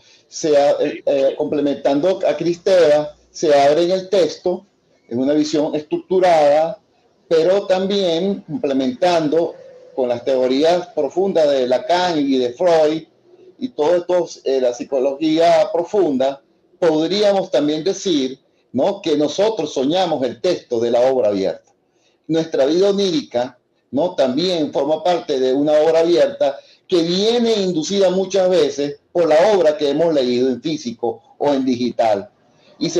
complementando a Cristeva, se abre en el texto en una visión estructurada, pero también complementando con las teorías profundas de Lacan y de Freud y todo esto, la psicología profunda, podríamos también decir, ¿no?, que nosotros soñamos el texto de la obra abierta. Nuestra vida onírica, ¿no?, también forma parte de una obra abierta que viene inducida muchas veces por la obra que hemos leído en físico o en digital. Y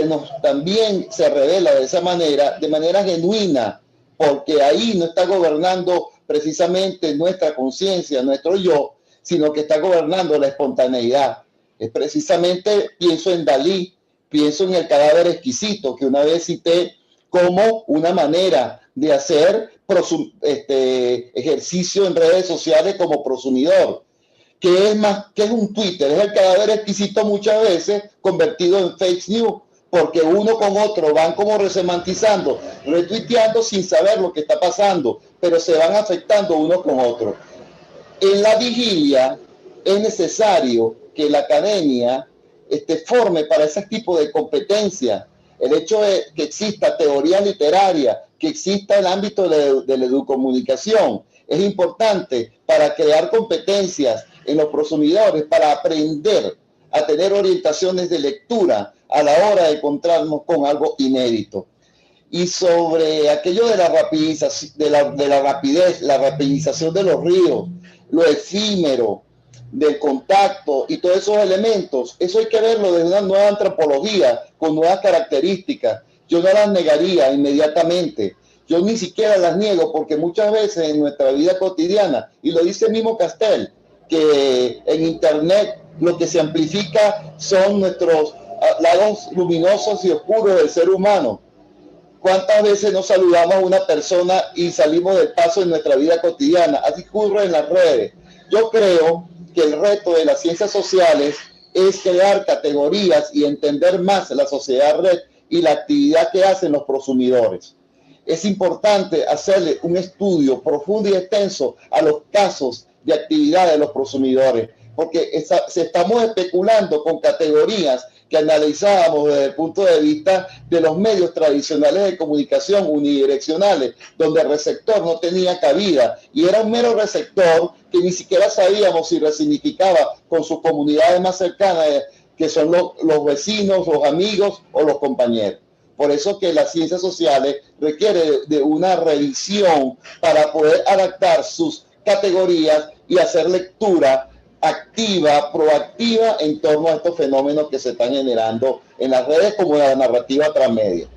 también se revela de manera genuina, porque ahí no está gobernando precisamente nuestra conciencia, nuestro yo, sino que está gobernando la espontaneidad. Es precisamente, pienso en Dalí, pienso en El cadáver exquisito, que una vez cité como una manera de hacer ejercicio en redes sociales como prosumidor, que es un Twitter, es el cadáver exquisito muchas veces convertido en fake news, porque uno con otro van como resemantizando, retuiteando sin saber lo que está pasando, pero se van afectando uno con otro. En la vigilia es necesario que la academia forme para ese tipo de competencia. El hecho de que exista teoría literaria, que exista el ámbito de la educomunicación, es importante para crear competencias en los prosumidores, para aprender a tener orientaciones de lectura a la hora de encontrarnos con algo inédito. Y sobre aquello de la rapidización, de la rapidez, la rapidización de los ríos, lo efímero, del contacto y todos esos elementos, eso hay que verlo desde una nueva antropología, con nuevas características. Yo no las negaría inmediatamente, yo ni siquiera las niego, porque muchas veces en nuestra vida cotidiana, y lo dice el mismo Castel, que en internet lo que se amplifica son nuestros lados luminosos y oscuros del ser humano. ¿Cuántas veces nos saludamos a una persona y salimos del paso en nuestra vida cotidiana? Así ocurre en las redes. Yo creo que el reto de las ciencias sociales es crear categorías y entender más la sociedad red y la actividad que hacen los prosumidores. Es importante hacerle un estudio profundo y extenso a los casos de actividad de los prosumidores, porque estamos especulando con categorías que analizábamos desde el punto de vista de los medios tradicionales de comunicación unidireccionales, donde el receptor no tenía cabida y era un mero receptor que ni siquiera sabíamos si resignificaba con sus comunidades más cercanas, que son los vecinos, los amigos o los compañeros. Por eso que las ciencias sociales requieren de una revisión para poder adaptar sus categorías y hacer lectura activa, proactiva en torno a estos fenómenos que se están generando en las redes como en la narrativa transmedia.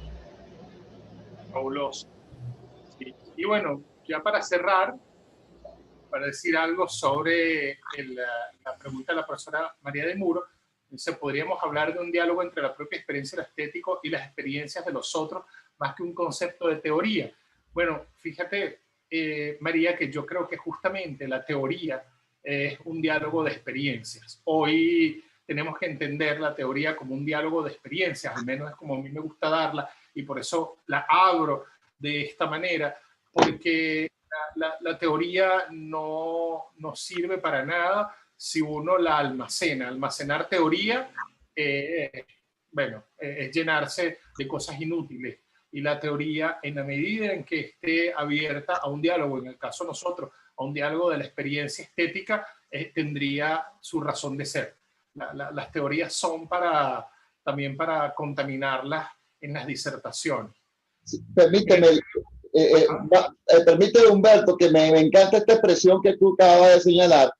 Fabuloso. Sí. Y bueno, ya para cerrar, para decir algo sobre la pregunta de la profesora María de Muro, podríamos hablar de un diálogo entre la propia experiencia del estético y las experiencias de los otros, más que un concepto de teoría. Bueno, fíjate, María, que yo creo que justamente la teoría es un diálogo de experiencias. Hoy tenemos que entender la teoría como un diálogo de experiencias, al menos es como a mí me gusta darla, y por eso la abro de esta manera, porque la teoría no sirve para nada si uno la almacena. Almacenar teoría, bueno, es llenarse de cosas inútiles. Y la teoría, en la medida en que esté abierta a un diálogo, en el caso de nosotros, a un diálogo de la experiencia estética, tendría su razón de ser. Las teorías son también para contaminarlas en las disertaciones. Sí, permíteme, permíteme, Humberto, que me encanta esta expresión que tú acabas de señalar,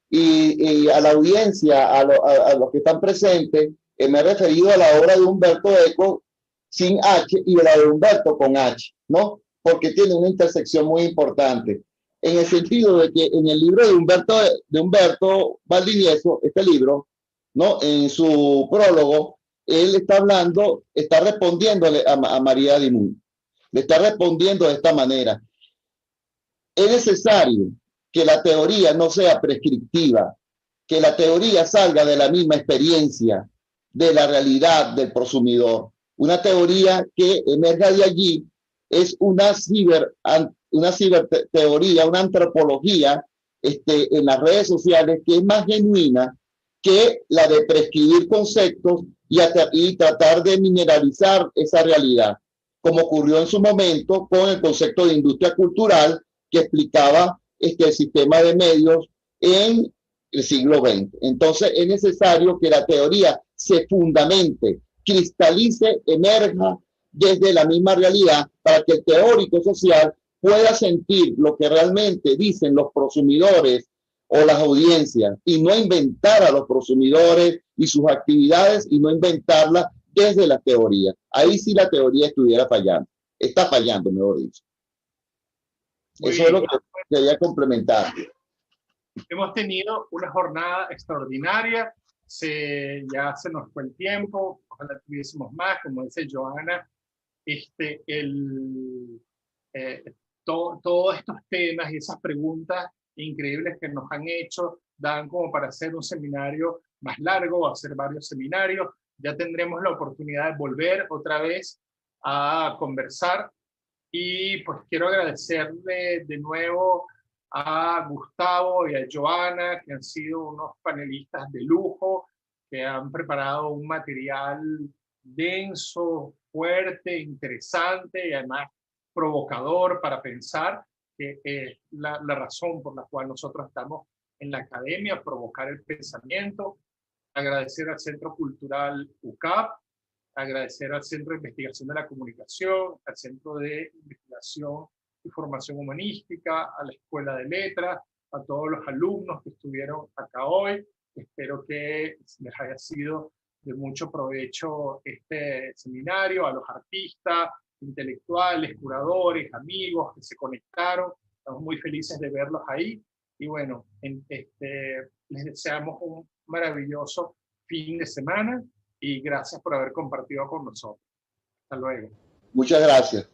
Y a la audiencia, a los que están presentes, me he referido a la obra de Humberto Eco sin H y a la de Humberto con H, ¿no? Porque tiene una intersección muy importante. En el sentido de que en el libro de Humberto Valdivieso, este libro, ¿no? En su prólogo, él está hablando, está respondiéndole a María Dimun. Le está respondiendo de esta manera. Es necesario que la teoría no sea prescriptiva, que la teoría salga de la misma experiencia, de la realidad del prosumidor. Una teoría que emerga de allí es una ciberteoría, una antropología en las redes sociales que es más genuina que la de prescribir conceptos y tratar de mineralizar esa realidad, como ocurrió en su momento con el concepto de industria cultural que explicaba el sistema de medios en el siglo XX. Entonces es necesario que la teoría se fundamente, cristalice, emerja desde la misma realidad para que el teórico social pueda sentir lo que realmente dicen los prosumidores o las audiencias y no inventar a los prosumidores y sus actividades y no inventarlas desde la teoría. Ahí sí la teoría estuviera fallando. Está fallando, mejor dicho. Eso es lo que quería complementar. Hemos tenido una jornada extraordinaria. Ya se nos fue el tiempo. Ojalá tuviésemos más. Como dice Joana, todos estos temas y esas preguntas increíbles que nos han hecho dan como para hacer un seminario más largo o hacer varios seminarios. Ya tendremos la oportunidad de volver otra vez a conversar. Y pues quiero agradecerle de nuevo a Gustavo y a Joana, que han sido unos panelistas de lujo, que han preparado un material denso, fuerte, interesante y además provocador para pensar, que es la razón por la cual nosotros estamos en la academia, provocar el pensamiento. Agradecer al Centro Cultural UCAP, agradecer al Centro de Investigación de la Comunicación, al Centro de Investigación y Formación Humanística, a la Escuela de Letras, a todos los alumnos que estuvieron acá hoy. Espero que les haya sido de mucho provecho este seminario, a los artistas, intelectuales, curadores, amigos que se conectaron. Estamos muy felices de verlos ahí. Y bueno, les deseamos un maravilloso fin de semana y gracias por haber compartido con nosotros. Hasta luego. Muchas gracias.